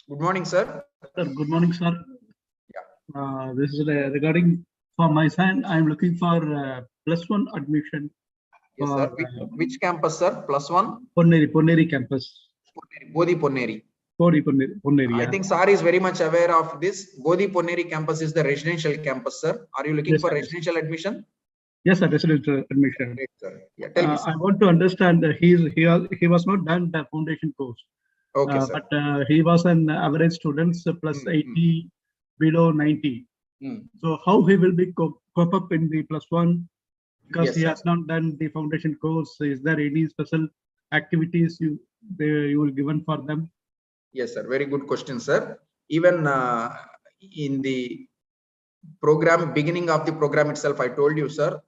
Good morning, sir. Sir, good morning, sir. Yeah. This is regarding for my son. I'm looking for +1 admission Yes, for sir. Which campus, sir? +1? Ponneri campus. Bodhi Ponneri. Ponneri, I yeah. think Sir is very much aware of this. Bodhi Ponneri campus is the residential campus, sir. Are you looking Yes, for sir. residential admission? Yes, sir. Residential admission. Great, sir. Yeah, tell me, sir. I want to understand that he was not done the foundation course, Okay, sir. but he was an average student plus 80 below 90. So how he will be cope up in the +1 because Yes, he sir. has not done the foundation course? Is there any special activities you will given for them? Yes, sir. Very good question, sir. Even in the program, beginning of the program itself, I told you, sir,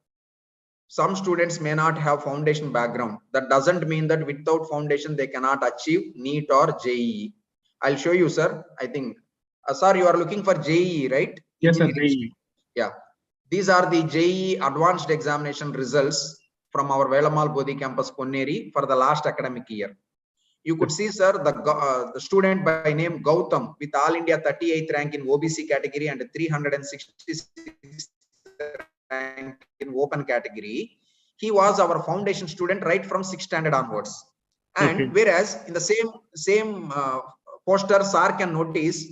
some students may not have foundation background. That doesn't mean that without foundation they cannot achieve Neet or JEE. I'll show you, sir. I think, sir, you are looking for JEE, right? Yes, sir. JEE. Yeah. These are the JEE advanced examination results from our Velamal Bodhi campus Ponneri for the last academic year. You could see, sir, the student by name Gautam with All India 38th rank in OBC category and 366th rank in open category. He was our foundation student right from 6th standard onwards. And whereas in the same poster, sir can notice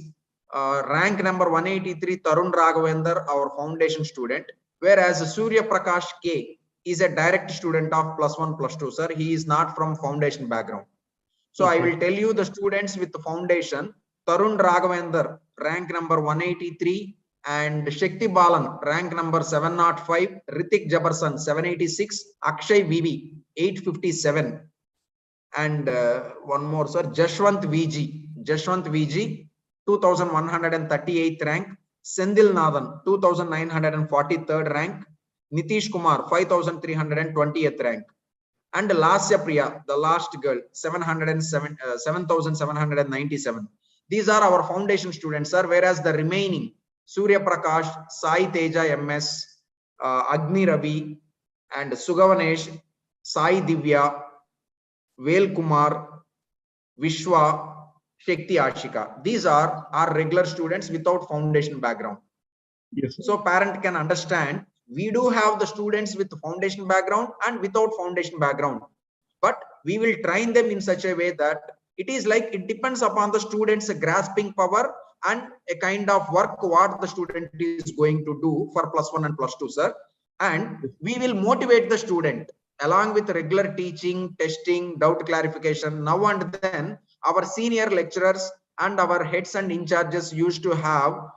rank number 183 Tarun Raghavendra, our foundation student, whereas Surya Prakash K is a direct student of +1, +2, sir. He is not from foundation background. So I will tell you the students with the foundation. Tarun Raghavendra, rank number 183, and Shakti Balan, rank number 705, Ritik Jabarsan, 786, Akshay VV, 857, and one more, sir, Jashwant VG, 2138th rank, Sendil Nathan, 2943rd rank, Nitish Kumar, 5320th rank. And Lasya Priya, the last girl, 7,797. These are our foundation students, sir. Whereas the remaining, Surya Prakash, Sai Teja MS, Agni Ravi, and Sugavanesh, Sai Divya, Vel Kumar, Vishwa, Shakti Ashika. These are our regular students without foundation background. Yes, so parent can understand we do have the students with foundation background and without foundation background, but we will train them in such a way that it is like it depends upon the students grasping power and a kind of work what the student is going to do for +1 and +2, sir. And we will motivate the student along with regular teaching, testing, doubt clarification. Now and then our senior lecturers and our heads and in charges used to have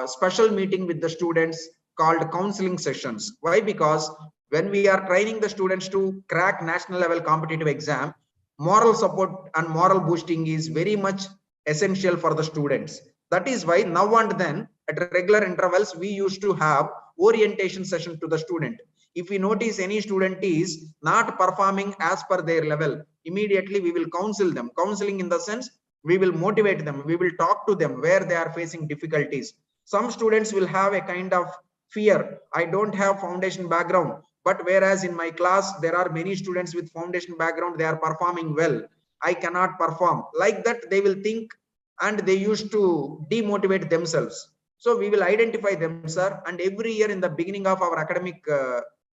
special meeting with the students called counseling sessions. Why? Because when we are training the students to crack national level competitive exam, moral support and moral boosting is very much essential for the students. That is why now and then at regular intervals we used to have orientation session to the student. If we notice any student is not performing as per their level, immediately we will counsel them. Counseling in the sense we will motivate them, we will talk to them where they are facing difficulties. Some students will have a kind of fear, I don't have foundation background, but whereas in my class there are many students with foundation background, they are performing well, I cannot perform. Like that they will think and they used to demotivate themselves. So we will identify them, sir, and every year in the beginning of our academic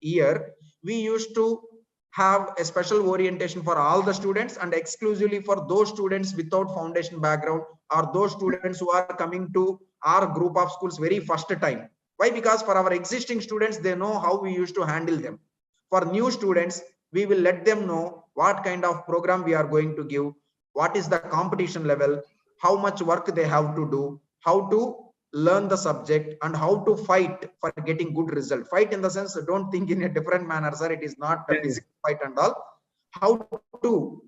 year we used to have a special orientation for all the students and exclusively for those students without foundation background or those students who are coming to our group of schools very first time. Why? Because for our existing students, they know how we used to handle them. For new students, we will let them know what kind of program we are going to give, what is the competition level, how much work they have to do, how to learn the subject, and how to fight for getting good result. Fight in the sense, don't think in a different manner, sir. It is not a physical fight and all. How to,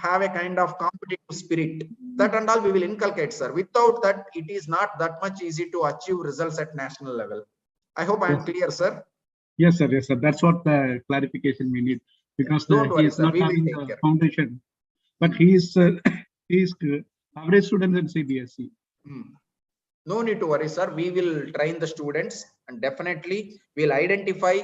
have a kind of competitive spirit. That and all we will inculcate, sir. Without that, it is not that much easy to achieve results at national level. I hope I am clear, sir. Yes, sir. Yes, sir. That's what the clarification we need, because he is not having the foundation, but he is average student in CBSE. No need to worry, sir. We will train the students and definitely we'll identify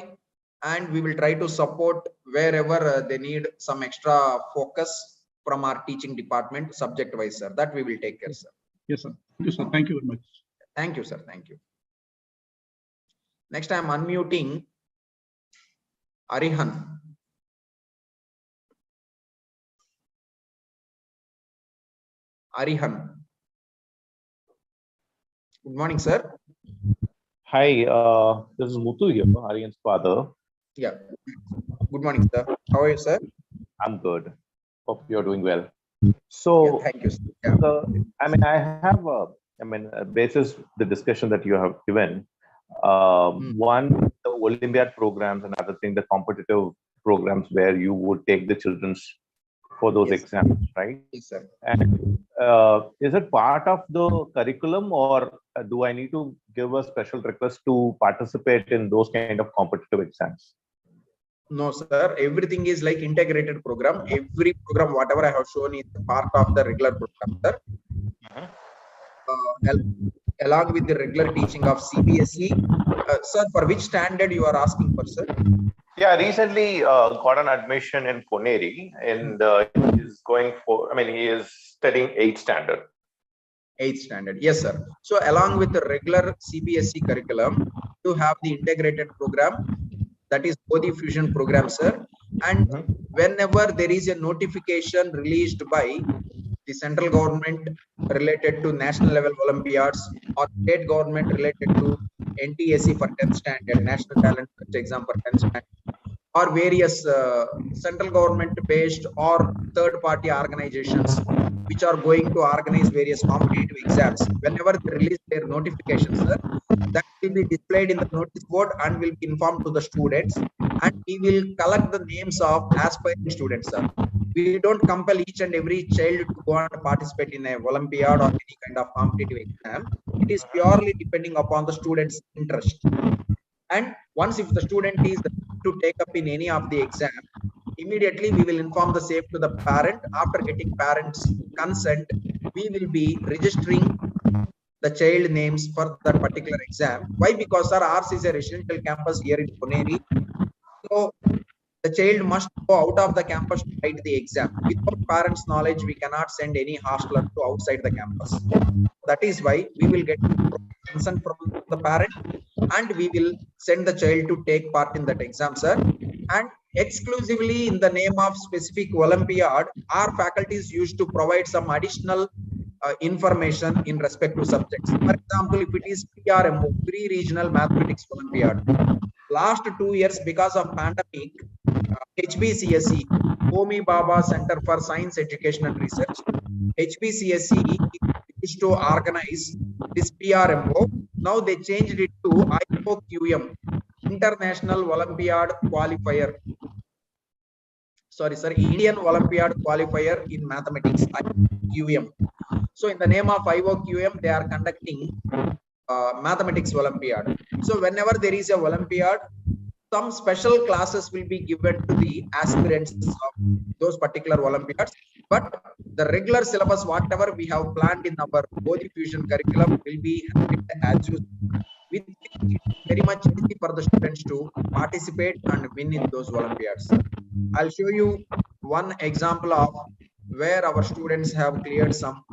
and we will try to support wherever they need some extra focus from our teaching department, subject wise, sir. That we will take care, sir. Yes, sir. Thank you, sir. Thank you very much. Thank you, sir. Thank you. Next, I am unmuting Arihan. Arihan. Good morning, sir. Hi, this is Muthu here, Arihan's father. Yeah. Good morning, sir. How are you, sir? I'm good. Hope you're doing well. So, yeah, thank you, sir. Yeah. I have, basis the discussion that you have given. One, the Olympiad programs, and other thing, the competitive programs where you would take the children for those exams, right? Yes, sir. And is it part of the curriculum, or do I need to give a special request to participate in those kind of competitive exams? No, sir. Everything is like integrated program. Every program, whatever I have shown, is part of the regular program, sir. Along with the regular teaching of CBSE. Sir, for which standard you are asking for, sir? Yeah, recently got an admission in Poneri, and he is going for, he is studying 8th standard. 8th standard, yes, sir. So along with the regular CBSE curriculum, to have the integrated program, that is Bodhi Fusion program, sir. And whenever there is a notification released by the central government related to national level Olympiads, or state government related to NTSE for 10th standard, National Talent Search Exam for 10th standard, or various central government based or third party organizations which are going to organize various competitive exams, whenever they release their notifications, sir, that will be displayed in the notice board and will be informed to the students, and we will collect the names of aspiring students, sir. We don't compel each and every child to go and participate in a Olympiad or any kind of competitive exam. It is purely depending upon the student's interest. And once if the student is to take up in any of the exam, immediately we will inform the same to the parent. After getting parents' consent, we will be registering the child names for that particular exam. Why? Because sir, ours is a residential campus here in Poneri. So the child must go out of the campus to write the exam. Without parents' knowledge, we cannot send any hostler to outside the campus. That is why we will get consent from the parent, and we will send the child to take part in that exam, sir. And exclusively in the name of specific Olympiad, our faculties used to provide some additional information in respect to subjects. For example, if it is PRMO, Pre-Regional Mathematics Olympiad, last 2 years because of pandemic, HBCSE, Homi Baba Center for Science Education and Research, HBCSE used to organize this PRMO. Now they changed it to IOQM, International Olympiad Qualifier. Sorry, sir, Indian Olympiad Qualifier in Mathematics, IOQM. So in the name of IOQM, they are conducting Mathematics Olympiad. So whenever there is a Olympiad, some special classes will be given to the aspirants of those particular Olympiads. But the regular syllabus, whatever we have planned in our Bodhi Fusion curriculum, will be as usual. With very much easy for the students to participate and win in those Olympiads. I'll show you one example of where our students have cleared some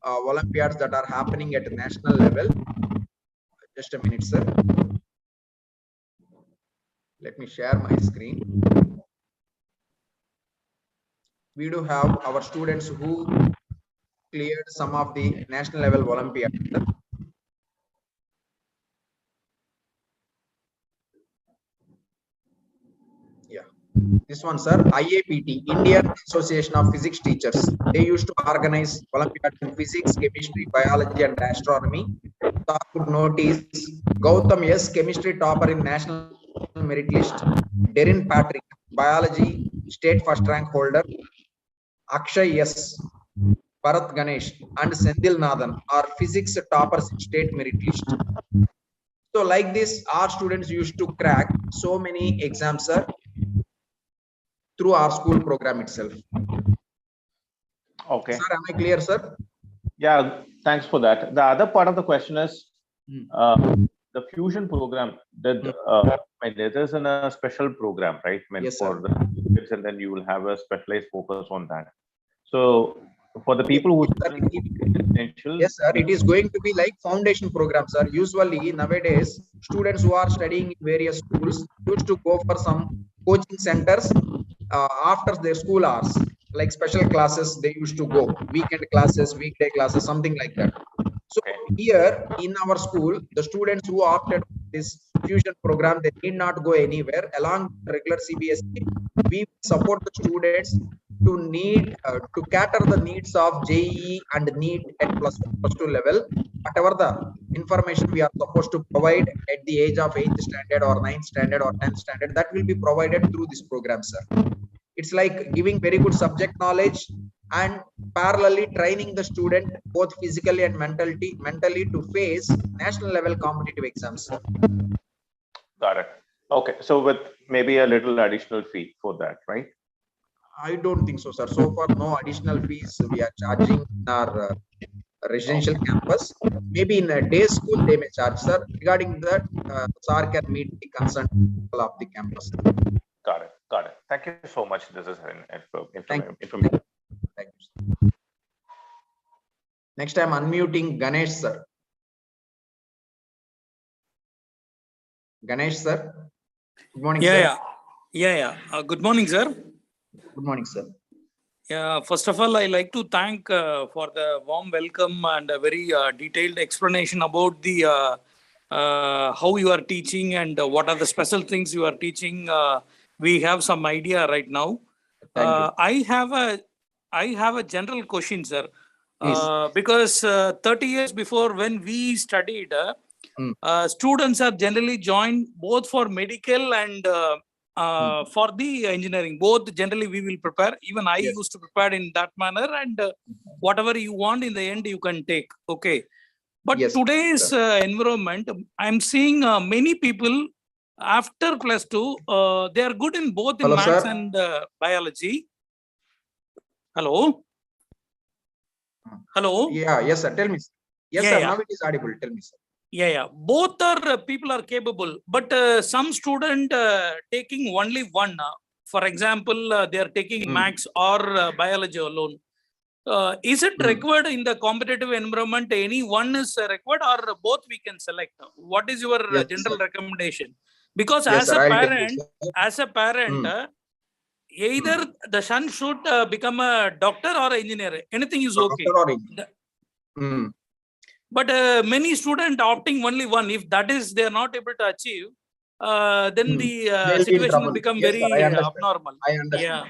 Olympiads that are happening at national level. Just a minute, sir. Let me share my screen. We do have our students who cleared some of the national level Olympiads. Yeah, this one, sir, IAPT, Indian Association of Physics Teachers. They used to organize Olympiads in physics, chemistry, biology, and astronomy. Top notice: Gautam S, chemistry topper in national merit list. Derin Patrick, biology state first rank holder. Akshay S, Bharat Ganesh, and Sendil Nathan are physics toppers in state merit list. So like this, our students used to crack so many exams, sir, through our school program itself. Okay. Sir, am I clear, sir? Yeah, thanks for that. The other part of the question is the fusion program. That it is in a special program, right? Yes, for sir. the kids, and then you will have a specialized focus on that. So for the people who yes, sir, it is going to be like foundation program, sir. Usually nowadays, students who are studying in various schools used to go for some coaching centers after their school hours, like special classes. They used to go weekend classes, weekday classes, something like that. So here in our school, the students who opted this fusion program, they need not go anywhere. Along the regular CBSE, we support the students to need to cater the needs of JEE and Neet at +1, +2 level. Whatever the information we are supposed to provide at the age of 8th standard or 9th standard or 10th standard, that will be provided through this program, sir. It's like giving very good subject knowledge and parallelly training the student both physically and mentally to face national level competitive exams. Got it. Okay, so with maybe a little additional fee for that, right? I don't think so, sir. So far, no additional fees we are charging in our residential campus. Maybe in a day school they may charge, sir. Regarding that, sir can meet the concerned people of the campus. Got it. Got it. Thank you so much. This is information. Thank you, sir. Next, I'm unmuting Ganesh, sir. Ganesh, sir. Good morning, sir. Good morning, sir. Good morning, sir. Yeah, first of all, I like to thank for the warm welcome and a very detailed explanation about the how you are teaching and what are the special things you are teaching. We have some idea right now. I have a general question, sir. Because 30 years before, when we studied, students are generally joined both for medical and for the engineering. Both generally we will prepare. Even I used to prepare in that manner, and whatever you want in the end you can take. Okay. But today's environment, I'm seeing many people after +2, they are good in both in maths and biology. Hello. Hello. Yes, sir. Tell me. Yes, sir. Now it is audible. Tell me, sir. Both are people are capable, but some student taking only one. For example, they are taking maths or biology alone. Is it required in the competitive environment? Any one is required, or both we can select? What is your general recommendation? Because as a parent, either the son should become a doctor or engineer. Anything is okay. But many students opting only one. If that is they are not able to achieve, then the situation will become very abnormal. I understand.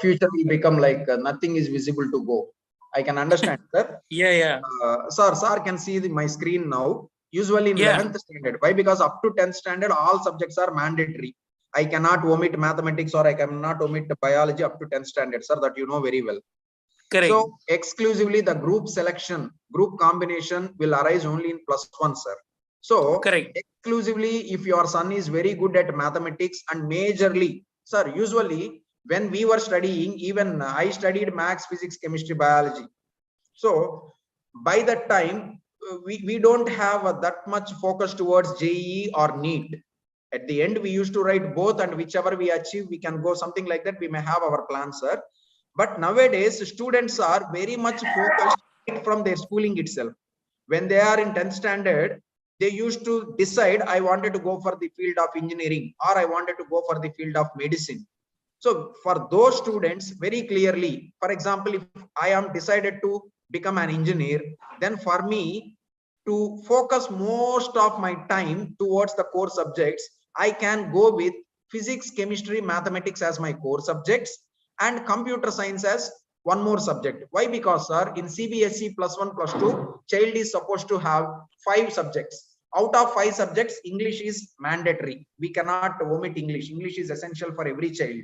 Future will become like nothing is visible to go. I can understand, sir. Sir can see my screen now. Usually in 11th standard. Why? Because up to 10th standard, all subjects are mandatory. I cannot omit mathematics or I cannot omit biology up to 10th standard, sir. That you know very well. Correct. So exclusively the group selection, group combination will arise only in +1, sir. So exclusively if your son is very good at mathematics and majorly, sir, usually when we were studying, even I studied maths, physics, chemistry, biology. So by that time, we don't have that much focus towards JEE or Neet. At the end, we used to write both, and whichever we achieve, we can go something like that. We may have our plan, sir. But nowadays, students are very much focused from their schooling itself. When they are in 10th standard, they used to decide, I wanted to go for the field of engineering, or I wanted to go for the field of medicine. So for those students, very clearly, for example, if I am decided to become an engineer, then for me to focus most of my time towards the core subjects, I can go with physics, chemistry, mathematics as my core subjects and computer science as one more subject. Why? Because, sir, in CBSE +1, +2, child is supposed to have 5 subjects. Out of 5 subjects, English is mandatory. We cannot omit English. English is essential for every child.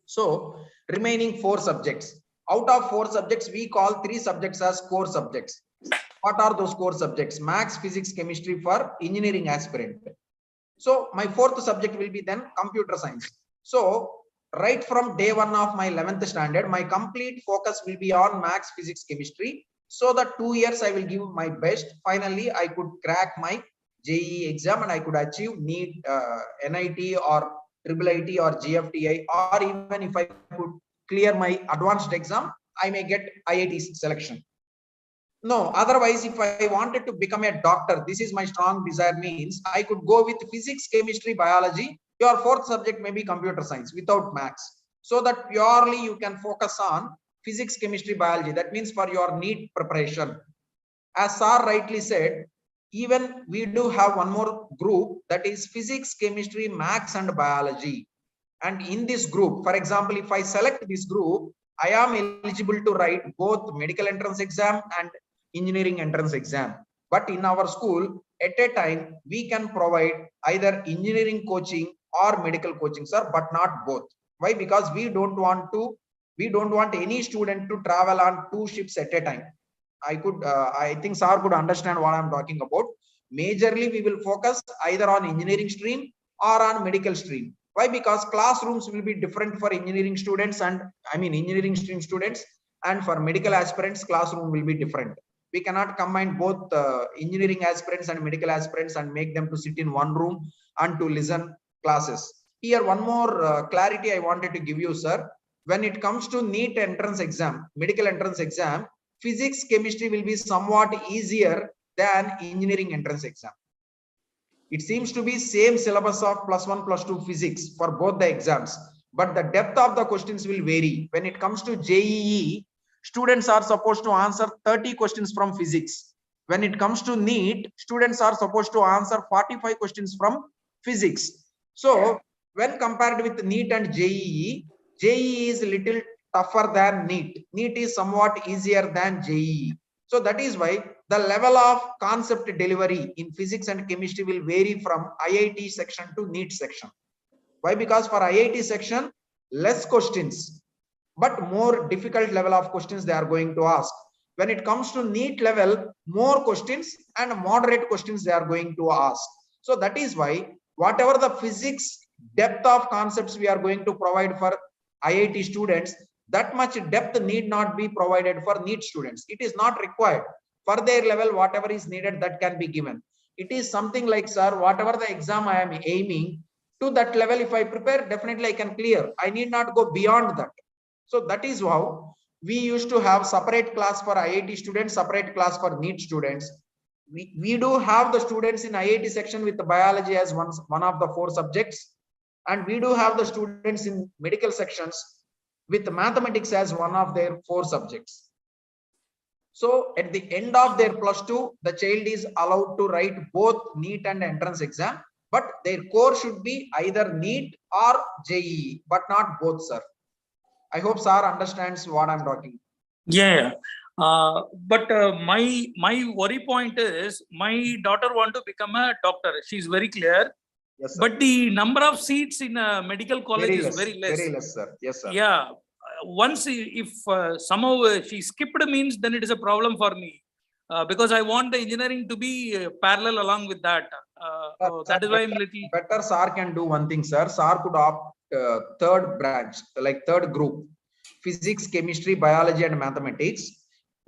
So remaining 4 subjects. Out of 4 subjects, we call 3 subjects as core subjects. What are those core subjects? Maths, physics, chemistry for engineering aspirant. So my 4th subject will be then computer science. So right from day 1 of my 11th standard, my complete focus will be on maths, physics, chemistry. So that 2 years I will give my best. Finally, I could crack my JEE exam and I could achieve NIT or IIIT or GFTI, or even if I could clear my advanced exam, I may get IIT selection. No, otherwise, if I wanted to become a doctor, this is my strong desire, means I could go with physics, chemistry, biology. Your fourth subject may be computer science without maths. So that purely you can focus on physics, chemistry, biology. That means for your NEET preparation. As Sir rightly said, even we do have one more group, that is physics, chemistry, maths and biology. And in this group, for example, if I select this group, I am eligible to write both medical entrance exam and engineering entrance exam. But in our school, at a time, we can provide either engineering coaching or medical coaching, sir, but not both. Why? Because we don't want any student to travel on 2 ships at a time. I think Sir could understand what I'm talking about. Majorly, we will focus either on engineering stream or on medical stream. Why? Because classrooms will be different for engineering students and engineering stream students, and for medical aspirants, classroom will be different. We cannot combine both engineering aspirants and medical aspirants and make them to sit in one room and to listen classes. Here, one more clarity I wanted to give you, sir. When it comes to NEET entrance exam, medical entrance exam, physics, chemistry will be somewhat easier than engineering entrance exam. It seems to be same syllabus of +1, +2 physics for both the exams, but the depth of the questions will vary. When it comes to JEE, students are supposed to answer 30 questions from physics. When it comes to NEET, students are supposed to answer 45 questions from physics. So when compared with NEET and JEE, JEE is a little tougher than NEET. NEET is somewhat easier than JEE. So that is why the level of concept delivery in physics and chemistry will vary from IIT section to NEET section. Why? Because for IIT section, less questions, but more difficult level of questions they are going to ask. When it comes to NEET level, more questions and moderate questions they are going to ask. So that is why whatever the physics depth of concepts we are going to provide for IIT students, that much depth need not be provided for NEET students. It is not required. For their level, whatever is needed, that can be given. It is something like, sir, whatever the exam I am aiming to, that level, if I prepare, definitely I can clear. I need not go beyond that. So that is how we used to have separate class for IIT students, separate class for NEET students. We do have the students in IIT section with the biology as one of the 4 subjects. And we do have the students in medical sections with mathematics as one of their 4 subjects. So at the end of their +2, the child is allowed to write both NEET and entrance exam, but their core should be either NEET or JEE, but not both, sir. I hope sir understands what I'm talking. Yeah. But my worry point is, my daughter want to become a doctor. She's very clear. Yes, sir. But the number of seats in a medical college is very less. Very less, sir. Yes, sir. Yeah. Once if somehow she skipped, means then it is a problem for me, because I want the engineering to be parallel along with that. That is why I'm little better. Sir can do one thing, sir. Sir could opt third branch, like third group, physics, chemistry, biology, and mathematics.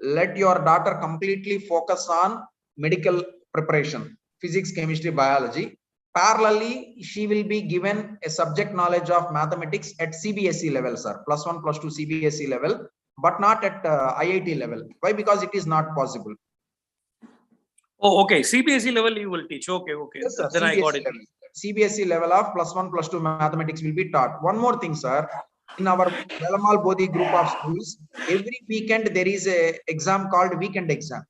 Let your daughter completely focus on medical preparation, physics, chemistry, biology. Parallelly, she will be given a subject knowledge of mathematics at CBSE level, sir, +1, +2 CBSE level, but not at IIT level. Why? Because it is not possible. Oh, okay. CBSE level you will teach. Okay. Yes, sir. Then CBSE I got it. Level. CBSE level of +1, +2 mathematics will be taught. One more thing, sir. In our Velamal Bodhi group of schools, every weekend there is a exam called weekend exam.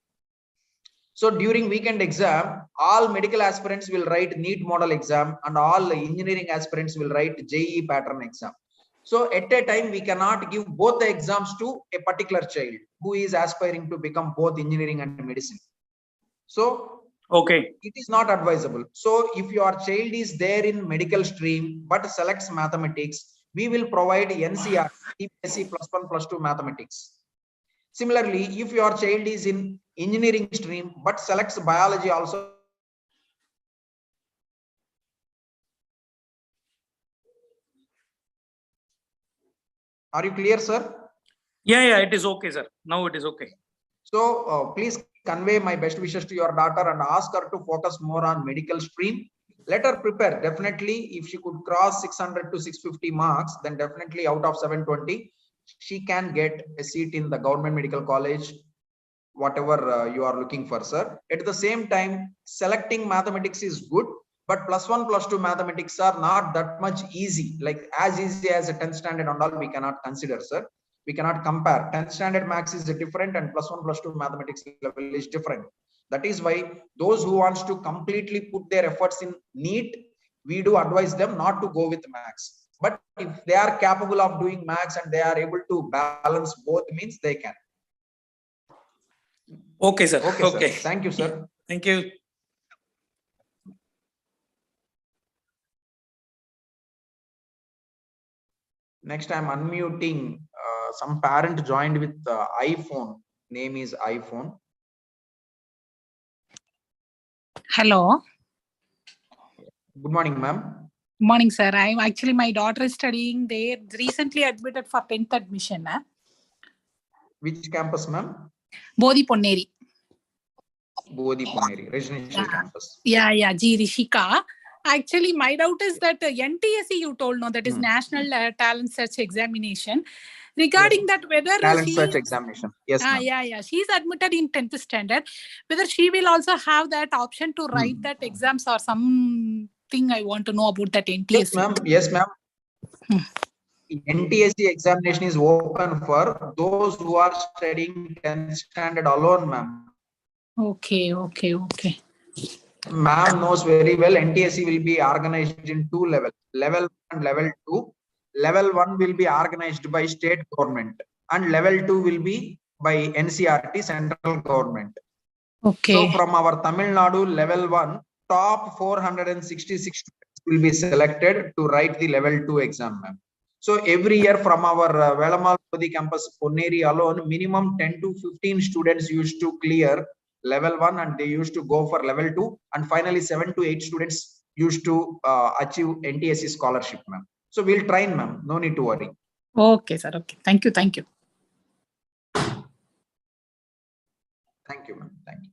So during weekend exam, all medical aspirants will write NEET model exam and all engineering aspirants will write JEE pattern exam. So at a time, we cannot give both the exams to a particular child who is aspiring to become both engineering and medicine. So okay, it is not advisable. So if your child is there in medical stream but selects mathematics, we will provide NCR, CBSE +1, +2 mathematics. Similarly, if your child is in engineering stream but selects biology also. Are you clear, sir? Yeah, it is okay, sir. Now it is okay. So please convey my best wishes to your daughter and ask her to focus more on medical stream. Let her prepare. Definitely, if she could cross 600 to 650 marks, then definitely out of 720, she can get a seat in the government medical college, whatever you are looking for, sir. At the same time, selecting mathematics is good, but +1, +2 mathematics are not that much easy, like as easy as a 10th standard and all we cannot consider, sir. We cannot compare. 10th standard maths is different and +1, +2 mathematics level is different. That is why those who wants to completely put their efforts in Neet, we do advise them not to go with maths. But if they are capable of doing maths and they are able to balance both, means they can. Okay, sir. Okay. Sir. Thank you, sir. Thank you. Next, I'm unmuting. Some parent joined with iPhone. Name is iPhone. Hello. Good morning, ma'am. Morning, sir. I'm actually, my daughter is studying there. Recently admitted for 10th admission. Which campus, ma'am? Bodhi Ponneri. Bodhi Ponneri, residential campus. Yeah, G. Rishika. Actually, my doubt is that NTSE you told, no, that is National Talent Search Examination. Regarding that, whether Talent Search Examination. Yes, ma'am. Yeah. She's admitted in 10th standard. Whether she will also have that option to write that exams or something I want to know about that NTSE. Yes, ma'am. NTSE examination is open for those who are studying 10th standard alone, ma'am. Okay. Ma'am knows very well NTSE will be organized in 2 levels, level 1 and level 2. Level 1 will be organized by state government and level 2 will be by NCRT, central government. Okay. So from our Tamil Nadu level 1, top 466 students will be selected to write the level 2 exam, ma'am. So every year from our Velamal Bodhi campus Ponneri alone, minimum 10 to 15 students used to clear level 1 and they used to go for level 2, and finally 7 to 8 students used to achieve NTSE scholarship, ma'am. So we'll train, ma'am. No need to worry. Okay, sir. Okay. Thank you. Thank you, ma'am. Thank you.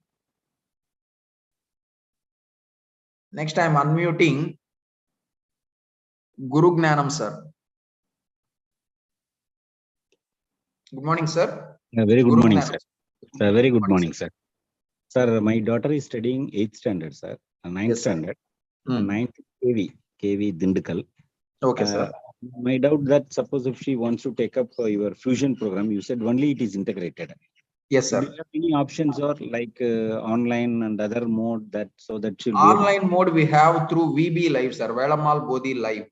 Next, I'm unmuting Guru Gnanam, sir. Good morning, sir. Very good morning, sir. Very good morning, sir. Sir, my daughter is studying 8th standard, sir. 9th standard. 9th KV Dindukal. Okay, sir. My doubt that suppose if she wants to take up your fusion program, you said only it is integrated. Yes, sir. Do you have any options or like online and other mode that so that she'll online mode we have through VB Live, sir. Velamal Bodhi Live.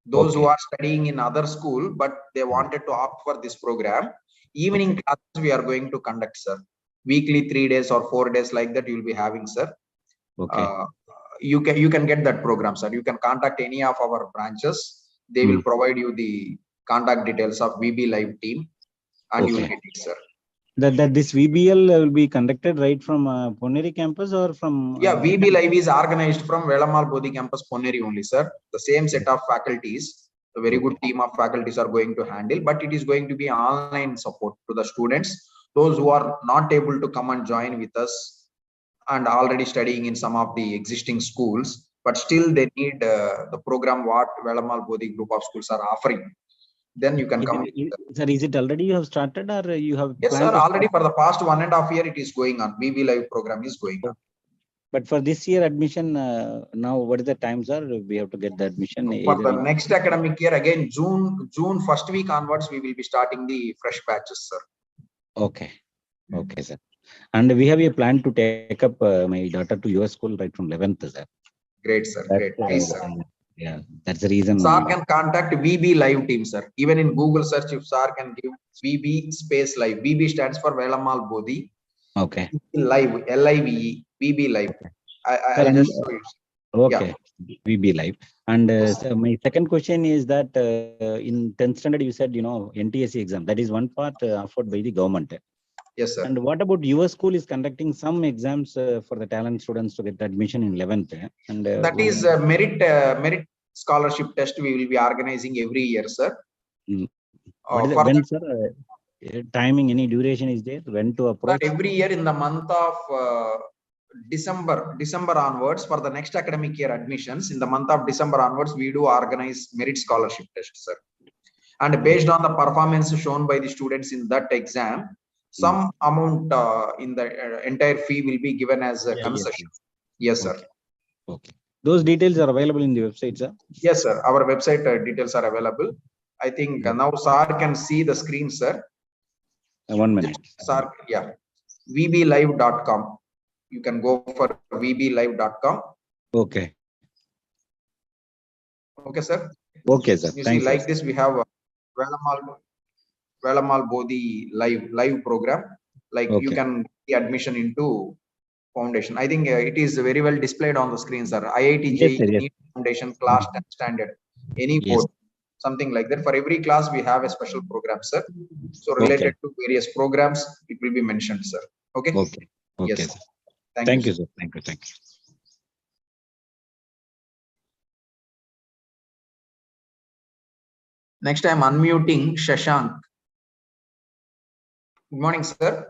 Those who are studying in other school, but they wanted to opt for this program, evening classes we are going to conduct, sir. Weekly 3 days or 4 days like that you will be having, sir. Okay. You can get that program, sir. You can contact any of our branches. They will provide you the contact details of VB Live team, and you will get it, sir. That this VBL will be conducted right from Ponneri campus or from? Yeah, VB Live is organized from Velamal Bodhi campus Ponneri only, sir. The same set of faculties, a very good team of faculties are going to handle, but it is going to be online support to the students. Those who are not able to come and join with us and already studying in some of the existing schools, but still they need the program what Velamal Bodhi group of schools are offering. Then you can come. Sir, is it already you have started or you have? Yes, sir. Already for the past 1.5 years it is going on. VB Live program is going on. But for this year admission, now what is the time, sir? We have to get the admission. For the next academic year, again, June first week onwards, we will be starting the fresh batches, sir. Okay. Okay, sir. And we have a plan to take up my daughter to your school right from 11th, sir. Great, sir. Great. Please, sir. Yeah, that's the reason. Sir can contact VB Live team, sir. Even in Google search, if sir can give VB space live. VB stands for Velamal Bodhi. Okay. Live, LIVE, VB Live. I'll just show you. Okay, yeah. VB Live. And so my second question is that in 10th standard, you said, NTSE exam. That is one part offered by the government. Yes, sir. And what about your school is conducting some exams for the talent students to get admission in 11th? And that is merit scholarship test we will be organizing every year, sir. When, sir, timing, any duration is there? When to approach? Every year in the month of December onwards, for the next academic year admissions, in the month of December onwards, we do organize merit scholarship test, sir. And based on the performance shown by the students in that exam, some amount in the entire fee will be given as a concession. Yes, sir. Okay. Those details are available in the website, sir? Yes, sir. Our website details are available. I think now sir can see the screen, sir. 1 minute. Sir, yeah. vblive.com. You can go for vblive.com. Okay. Okay, sir. Okay, sir. You Thanks, see, like sir. this, we have Velamal Bodhi live program. Like you can see admission into foundation. I think it is very well displayed on the screen, sir. IIT JEE Foundation class 10 standard, any board, something like that. For every class, we have a special program, sir. So related to various programs, it will be mentioned, sir. Okay. Okay. Yes. Sir. Thank you, sir. Thank you. Next, I'm unmuting Shashank. Good morning, sir.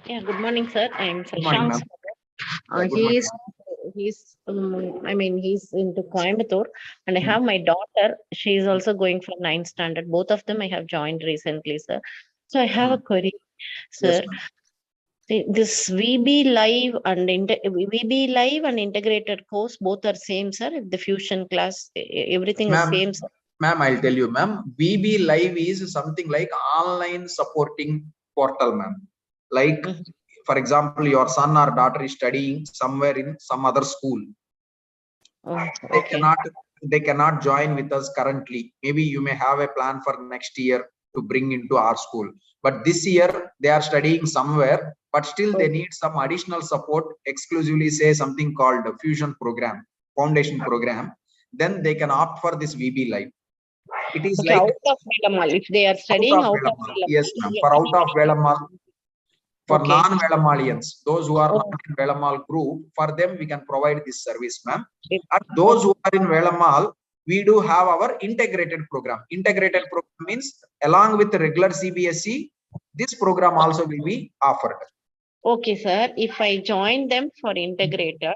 Yeah, good morning, sir. I'm Good morning, Shashank. He's He's into Coimbatore, and I have my daughter. She is also going for 9th standard. Both of them I have joined recently, sir. So I have a query, sir. Yes, This VB Live and integrated course both are same, sir. If the fusion class, everything is same, sir. Ma'am, I'll tell you, ma'am. VB Live is something like online supporting portal, ma'am. Like, for example, your son or daughter is studying somewhere in some other school. They cannot join with us currently. Maybe you may have a plan for next year to bring into our school. But this year they are studying somewhere, but still they need some additional support, exclusively say something called a fusion program, foundation program. Then they can opt for this VB Live. It is like out of Velamal. If they are studying out of Velamal. Yes, ma'am. For out of Velamal. For non-Velamalians, those who are not in Velamal group, for them we can provide this service, ma'am. And those who are in Velamal, we do have our integrated program. Integrated program means along with the regular CBSE, this program also will be offered. Okay, sir. If I join them for integrated,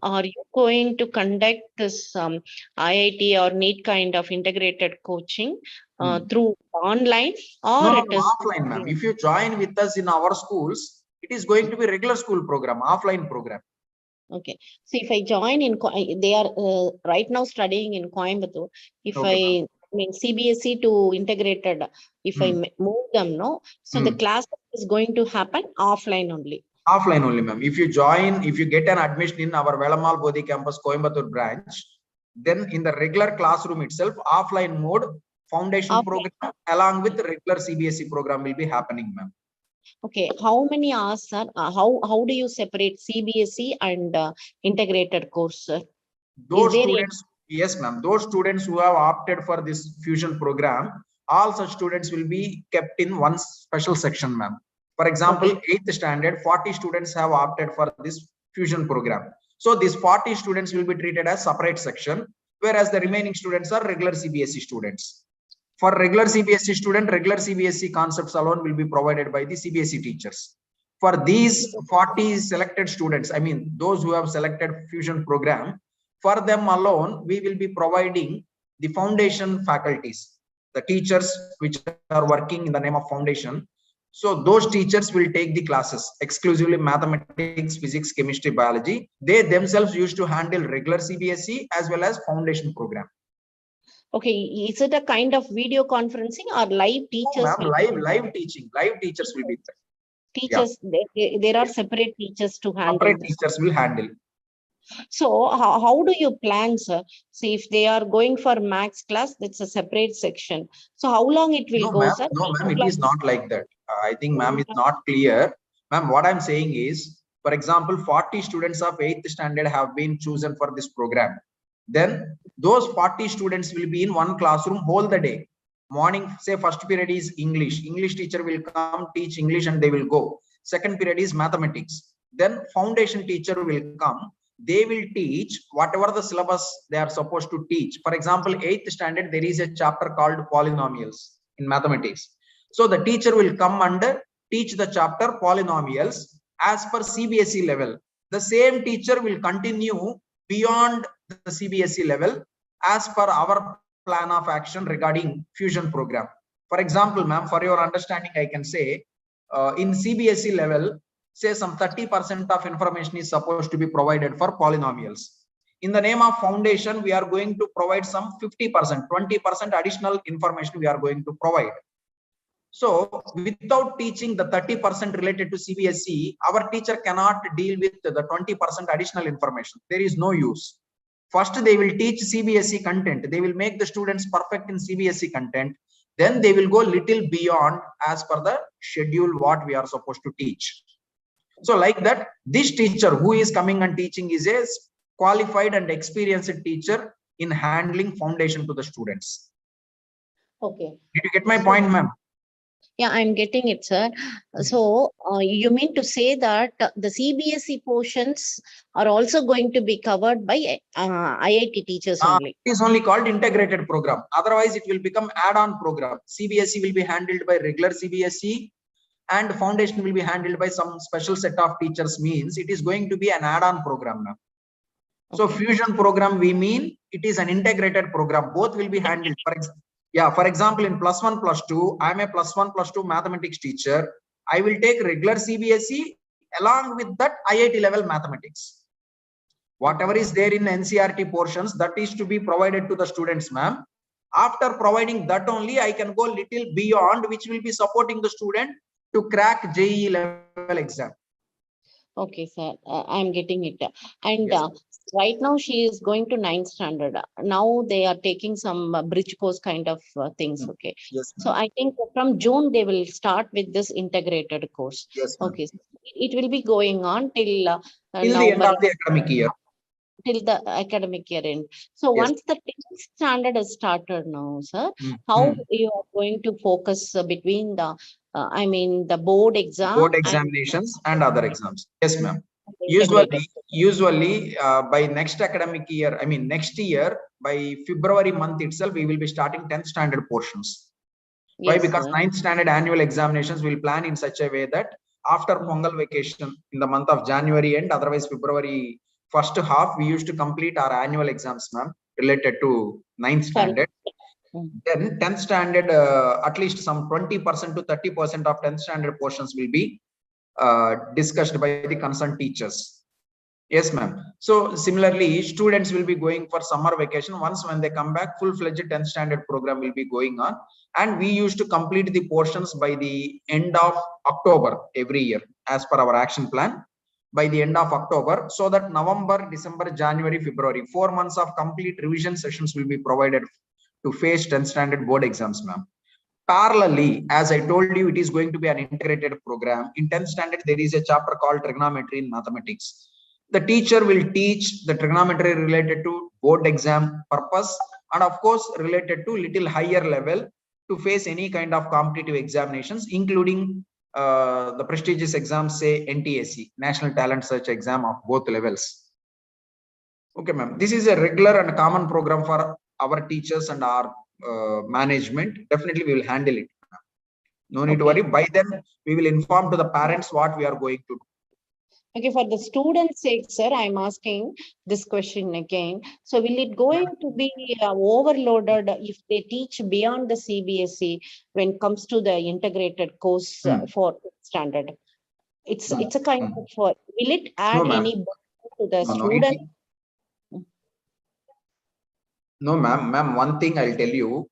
are you going to conduct this IIT or Neet kind of integrated coaching through online or No, it is offline, ma'am. If you join with us in our schools, it is going to be regular school program, offline program. Okay. So if I join in, they are right now studying in Coimbatore. If I mean CBSE to integrated, if I move them, so the class is going to happen offline only. Offline only, ma'am. If you join, if you get an admission in our Velamal Bodhi campus Coimbatore branch, then in the regular classroom itself, offline mode, foundation program along with the regular CBSE program will be happening, ma'am. Okay, how many hours, sir? How do you separate CBSE and integrated course, sir? Those students, yes, ma'am. Those students who have opted for this fusion program, all such students will be kept in one special section, ma'am. For example, 8th standard, 40 students have opted for this fusion program. So these 40 students will be treated as separate section, whereas the remaining students are regular CBSE students. For regular CBSE student, regular CBSE concepts alone will be provided by the CBSE teachers. For these 40 selected students, I mean, those who have selected fusion program, for them alone, we will be providing the foundation faculties, the teachers which are working in the name of foundation. So those teachers will take the classes, exclusively mathematics, physics, chemistry, biology. They themselves used to handle regular CBSE as well as foundation program. Okay, is it a kind of video conferencing or live teachers? Oh, live teaching, live teachers will be there. Teachers, there are separate teachers to handle. Separate teachers will handle. So how do you plan, sir? See, if they are going for max class, that's a separate section. So how long it will go, sir? No, ma'am, it is not like that. I think ma'am is not clear. Ma'am, what I'm saying is, for example, 40 students of 8th standard have been chosen for this program. Then those 40 students will be in one classroom whole the day. Morning, say first period is English. English teacher will come teach English and they will go. Second period is mathematics. Then foundation teacher will come. They will teach whatever the syllabus they are supposed to teach. For example, 8th standard, there is a chapter called polynomials in mathematics. So the teacher will come and teach the chapter polynomials as per CBSE level. The same teacher will continue beyond the CBSE level as per our plan of action regarding fusion program. For example, ma'am, for your understanding, I can say in CBSE level, say some 30% of information is supposed to be provided for polynomials. In the name of foundation, we are going to provide some 50%, 20% additional information we are going to provide. So without teaching the 30% related to CBSE, our teacher cannot deal with the 20% additional information. There is no use. First, they will teach CBSE content. They will make the students perfect in CBSE content. Then they will go little beyond as per the schedule what we are supposed to teach. So like that, this teacher who is coming and teaching is a qualified and experienced teacher in handling foundation to the students. Okay. Did you get my point, ma'am? Yeah, I'm getting it, sir. So you mean to say that the CBSE portions are also going to be covered by IIT teachers only? It is only called integrated program. Otherwise, it will become add-on program. CBSE will be handled by regular CBSE and foundation will be handled by some special set of teachers, means it is going to be an add-on program now. So fusion program, we mean it is an integrated program. Both will be handled. For example, in +1, +2, I am a +1, +2 mathematics teacher. I will take regular CBSE along with that IIT level mathematics. Whatever is there in NCERT portions, that is to be provided to the students, ma'am. After providing that only, I can go little beyond, which will be supporting the student to crack JEE level exam. Okay, sir. I'm getting it. And yes, right now she is going to 9th standard. Now they are taking some bridge course kind of things. Okay. Yes. So I think from June they will start with this integrated course. Yes. Okay. So it will be going on till the end of the academic year. Till the academic year end. So yes, once the 10th standard is started now, sir, how you are going to focus between the I mean the board exam, board examinations and other exams? Yes, ma'am. Usually by next academic year, I mean next year, by February month itself, we will be starting 10th standard portions. Why? Because 9th standard annual examinations will plan in such a way that after Pongal vacation in the month of January end, otherwise February first half, we used to complete our annual exams, ma'am, related to 9th standard. Then 10th standard, at least some 20% to 30% of 10th standard portions will be discussed by the concerned teachers. Yes, ma'am. So similarly, students will be going for summer vacation. Once when they come back, full-fledged 10th standard program will be going on. And we used to complete the portions by the end of October every year, as per our action plan, by the end of October, so that November, December, January, February, 4 months of complete revision sessions will be provided to face 10th standard board exams, ma'am. Parallelly, as I told you, it is going to be an integrated program. In 10th standard, there is a chapter called Trigonometry in Mathematics. The teacher will teach the trigonometry related to board exam purpose, and of course related to little higher level to face any kind of competitive examinations, including the prestigious exams, say NTSE, National Talent Search exam of both levels. Okay, ma'am. This is a regular and common program for our teachers and our management. Definitely we will handle it. No need to worry. By then we will inform to the parents what we are going to do. Okay, for the students' sake, sir, I'm asking this question again. So will it going to be overloaded if they teach beyond the CBSE when it comes to the integrated course for standard? It's a kind of, will it add any burden to the student? No, ma'am. One thing I'll tell you,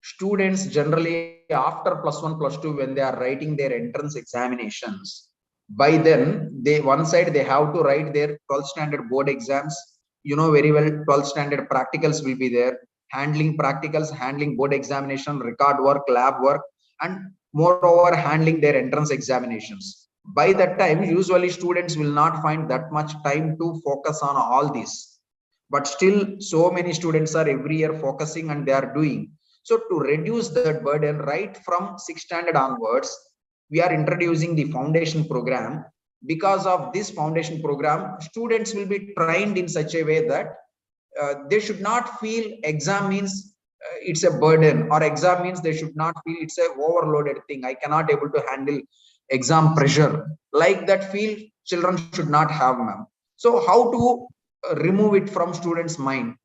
students generally after +1, +2, when they are writing their entrance examinations, by then one side they have to write their 12th standard board exams. You know very well, 12th standard practicals will be there, handling practicals, handling board examination, record work, lab work, and moreover handling their entrance examinations. By that time, usually students will not find that much time to focus on all this. But still, so many students are every year focusing and they are doing. So to reduce that burden right from 6th standard onwards, we are introducing the foundation program. Because of this foundation program, students will be trained in such a way that they should not feel exam means it's a burden, or exam means they should not feel it's a overloaded thing. I cannot able to handle exam pressure. Like that feel children should not have, ma'am. So how to remove it from students' mind?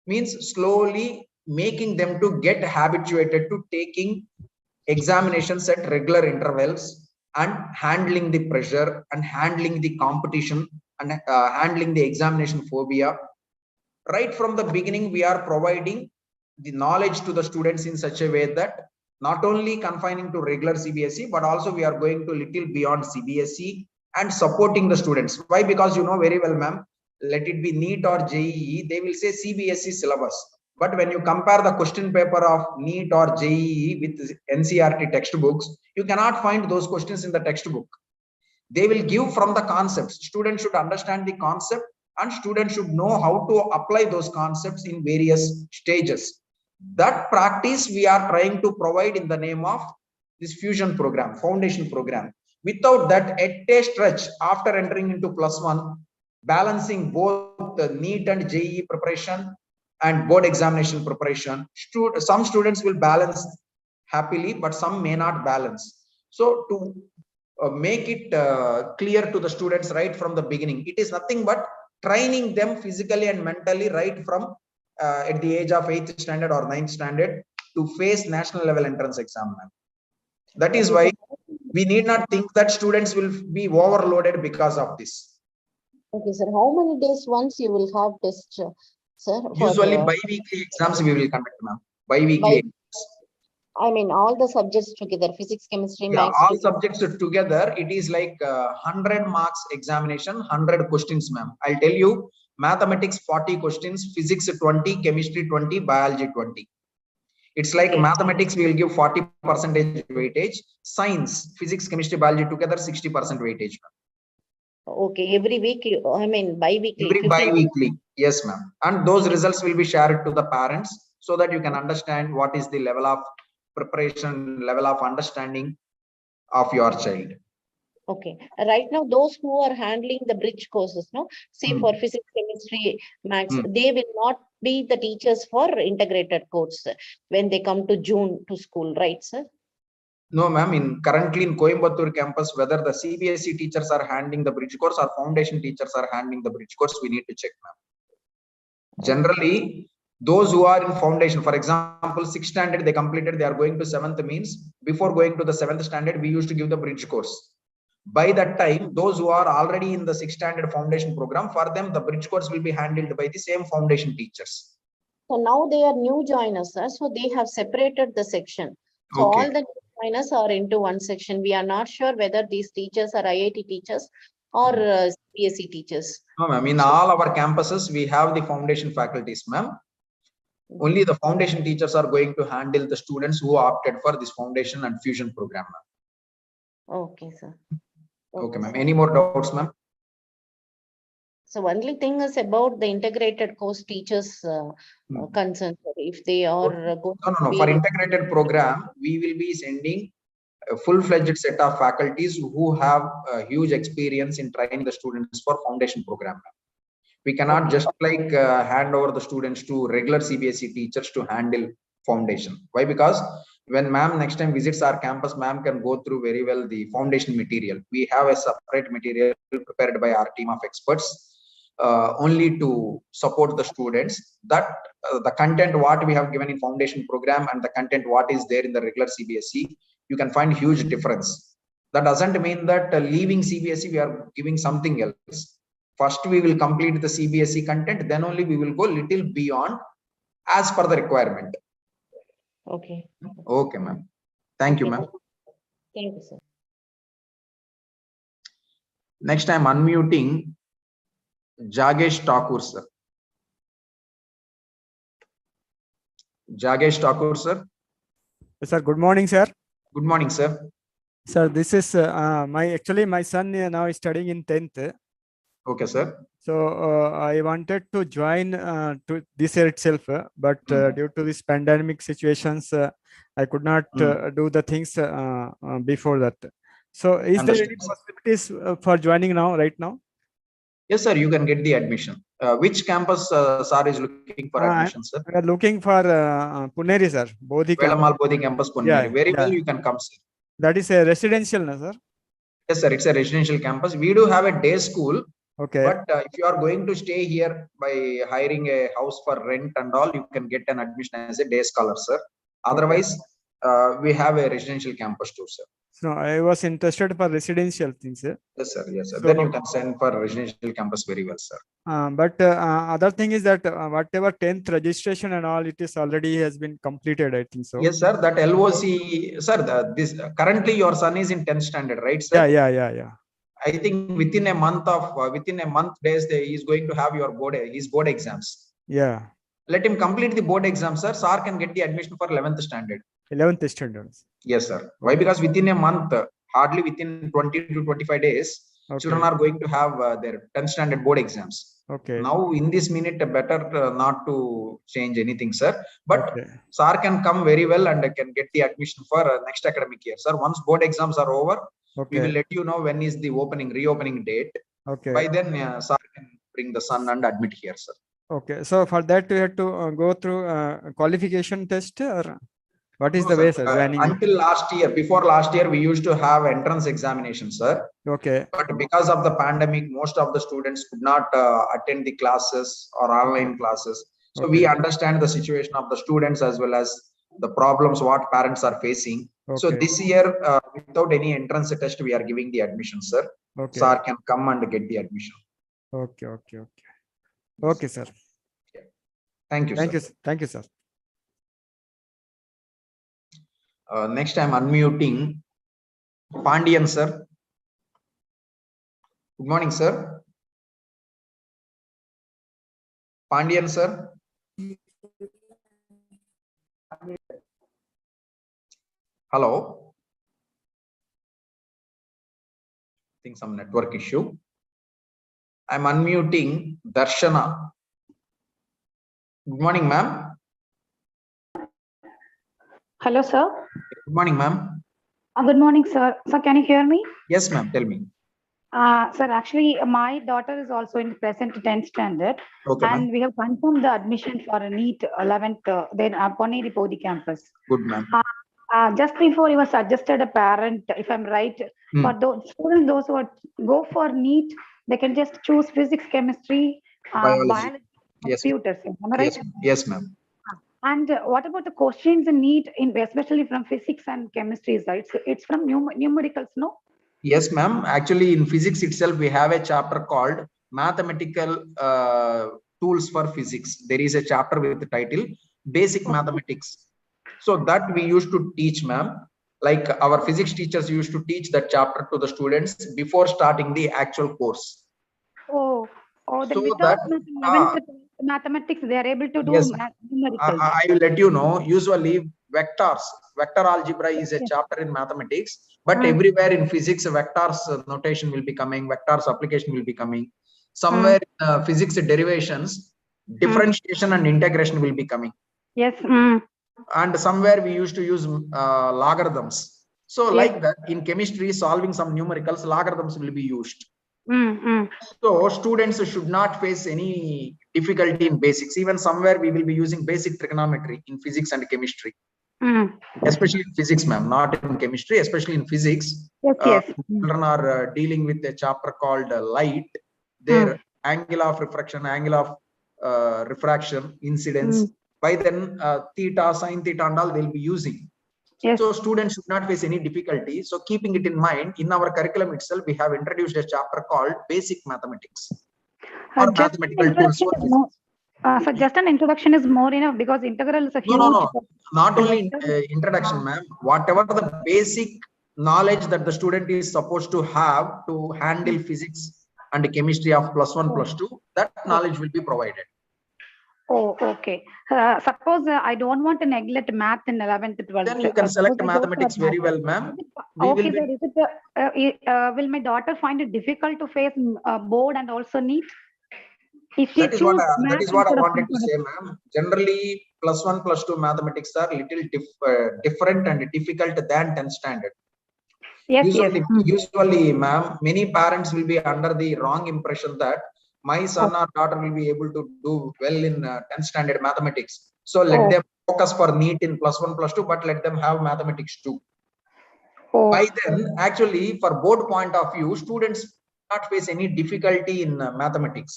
Means slowly making them to get habituated to taking examinations at regular intervals and handling the pressure and handling the competition and handling the examination phobia. Right from the beginning, we are providing the knowledge to the students in such a way that not only confining to regular CBSE, but also we are going to little beyond CBSE and supporting the students. Why? Because you know very well, ma'am, let it be Neet or JEE, they will say CBSE syllabus. But when you compare the question paper of Neet or JEE with NCERT textbooks, you cannot find those questions in the textbook. They will give from the concepts. Students should understand the concept and students should know how to apply those concepts in various stages. That practice we are trying to provide in the name of this fusion program, foundation program. Without that, at a stretch, after entering into +1, balancing both the Neet and JEE preparation and board examination preparation, some students will balance happily, but some may not balance. So to make it clear to the students right from the beginning, it is nothing but training them physically and mentally right from at the age of 8th standard or 9th standard to face national level entrance exam. That is why we need not think that students will be overloaded because of this. Okay, sir. How many days once you will have test, sir? Usually bi-weekly exams we will conduct, ma'am. Bi-weekly. I mean, all the subjects together, physics, chemistry, maths. All subjects together, it is like 100 marks examination, 100 questions, ma'am. I'll tell you, mathematics 40 questions, physics 20, chemistry 20, biology 20. It's like mathematics we will give 40% weightage, science, physics, chemistry, biology together 60% weightage. Okay, every week, I mean, bi-weekly. Every bi-weekly, yes, ma'am. And those results will be shared to the parents so that you can understand what is the level of preparation, level of understanding of your child. Okay, right now those who are handling the bridge courses, no, say for physics, chemistry, maths, they will not be the teachers for integrated course when they come to June to school, right, sir? No, ma'am. Currently in Coimbatore campus, whether the CBSE teachers are handling the bridge course or foundation teachers are handling the bridge course, we need to check, ma'am. Generally, those who are in foundation, for example, 6th standard, they completed, they are going to 7th, means before going to the 7th standard, we used to give the bridge course. By that time, those who are already in the 6th standard foundation program, for them, the bridge course will be handled by the same foundation teachers. So now they are new joiners, sir. So they have separated the section. So all the new joiners are into one section. We are not sure whether these teachers are IIT teachers or CBSE teachers. No, ma'am. In all our campuses, we have the foundation faculties, ma'am. Only the foundation teachers are going to handle the students who opted for this foundation and fusion program, ma'am. Okay, sir. Okay, ma'am. Any more doubts, ma'am? So only thing is about the integrated course teachers concern. If they are going no. For integrated program, we will be sending a full-fledged set of faculties who have a huge experience in training the students for foundation program. We cannot just like hand over the students to regular CBSE teachers to handle foundation. Why? Because when ma'am next time visits our campus, ma'am can go through very well the foundation material. We have a separate material prepared by our team of experts only to support the students. That the content what we have given in foundation program and the content what is there in the regular CBSE, you can find huge difference. That doesn't mean that leaving CBSE we are giving something else. First we will complete the CBSE content, then only we will go little beyond as per the requirement. Okay. Okay, ma'am. Thank you, ma'am. Thank you, sir. Next, I'm unmuting Jagesh Thakur, sir. Jagesh Thakur, sir. Sir, good morning, sir. Good morning, sir. Sir, this is my son now is studying in 10th. Okay, sir. So I wanted to join to this year itself, but due to this pandemic situations, I could not do the things before that. So is there any possibilities for joining now, right now? Yes, sir. You can get the admission. Which campus sir is looking for admission, sir? We are looking for Puneri, sir. Bodhi Velamal Bodhi campus, Puneri. Very well, you can come, sir. That is a residential, no, sir? Yes, sir. It's a residential campus. We do have a day school. Okay. But if you are going to stay here by hiring a house for rent and all, you can get an admission as a day scholar, sir. Otherwise, we have a residential campus too, sir. So I was interested for residential things. Yes, sir. Yes, sir. So, Then you can send for residential campus very well, sir. But other thing is that whatever 10th registration and all, it is already has been completed, I think so. Yes, sir. That LOC, sir. This currently your son is in 10th standard, right, sir? Yeah. I think within a month days, he is going to have his board exams. Yeah. Let him complete the board exam, sir. Sir can get the admission for 11th standard. 11th standard. Yes, sir. Why? Because within a month, hardly within 20 to 25 days, children are going to have their 10th standard board exams. Okay. Now, in this minute, better not to change anything, sir. But sir can come very well and can get the admission for next academic year, sir. Once board exams are over, we will let you know when is the reopening date. Okay. By then, sir can bring the son and admit here, sir. Okay. So for that, you have to go through qualification test, or what is the way, sir? Until before last year, we used to have entrance examination, sir. Okay. But because of the pandemic, most of the students could not attend the classes or online classes. So we understand the situation of the students as well as the problems what parents are facing. So this year, without any entrance test, we are giving the admission, sir. Sir can come and get the admission. Okay, sir. Thank you, sir. Thank you, sir. Next, I'm unmuting Pandian, sir. Good morning, sir. Pandian, sir. Hello. I think some network issue. I'm unmuting Darshana. Good morning, ma'am. Hello, sir. Good morning, ma'am. Good morning, sir. Sir, can you hear me? Yes, ma'am. Tell me. Sir, actually, my daughter is also in present 10th standard. Okay, and we have confirmed the admission for a Neet 11th, then Poneri Podi campus. Good, ma'am. Just before he was suggested a parent, if I'm right, for those students, those who go for Neet, they can just choose physics, chemistry, biology, computers. Am I right? Yes, ma'am. And what about the questions in Neet, especially from physics and chemistry, right? So it's from numericals, no? Yes, ma'am. Actually, in physics itself, we have a chapter called Mathematical Tools for Physics. There is a chapter with the title Basic Mathematics. So that we used to teach, ma'am. Like our physics teachers used to teach that chapter to the students before starting the actual course. Oh, then so without mathematics, they are able to do numericals. I will let you know. Usually, vector algebra is a chapter in mathematics, but everywhere in physics, vectors notation will be coming, vectors application will be coming. Somewhere physics derivations, differentiation and integration will be coming. Yes. And somewhere we used to use logarithms. So like that, in chemistry, solving some numericals, logarithms will be used. So students should not face any difficulty in basics. Even somewhere we will be using basic trigonometry in physics and chemistry. Especially in physics, ma'am, not in chemistry, especially in physics. Children are dealing with a chapter called light. Their angle of refraction, angle of refraction, incidence. By then, theta, sine theta and all they'll be using. So students should not face any difficulty. So keeping it in mind, in our curriculum itself, we have introduced a chapter called Basic Mathematics. Or mathematical tools for physics. So just an introduction is more enough because integral is a huge... No. Not only introduction, ma'am. Whatever the basic knowledge that the student is supposed to have to handle physics and chemistry of +1, +2, that knowledge will be provided. Oh, okay. Suppose I don't want to neglect math in 11th, 12th. Then you can select mathematics very well, ma'am. Okay, sir. Will my daughter find it difficult to face board and also Neet? That is what I wanted to say, ma'am. Generally, +1, +2 mathematics are little different and difficult than 10th standard. Usually, ma'am, many parents will be under the wrong impression that my son or daughter will be able to do well in 10th standard mathematics. So let them focus for Neet in +1, +2, but let them have mathematics too. By then, actually, for board point of view, students not face any difficulty in mathematics.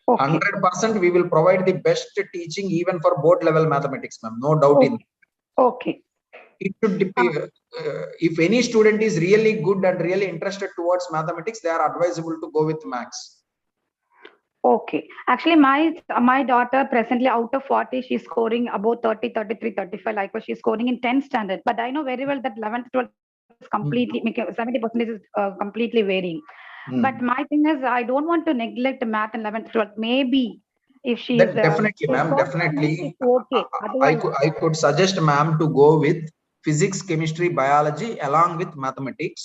Okay. 100% we will provide the best teaching even for board level mathematics, ma'am. No doubt in. Okay. It should if any student is really good and really interested towards mathematics, they are advisable to go with maths. Okay. Actually, my daughter presently out of 40, she's scoring about 30, 33, 35, like what she's scoring in 10th standard. But I know very well that 11th, 12th is completely, 70% is completely varying. But my thing is, I don't want to neglect math in 11th, 12th. Maybe if she's definitely, ma'am, definitely. Okay. I could suggest ma'am to go with physics, chemistry, biology along with mathematics.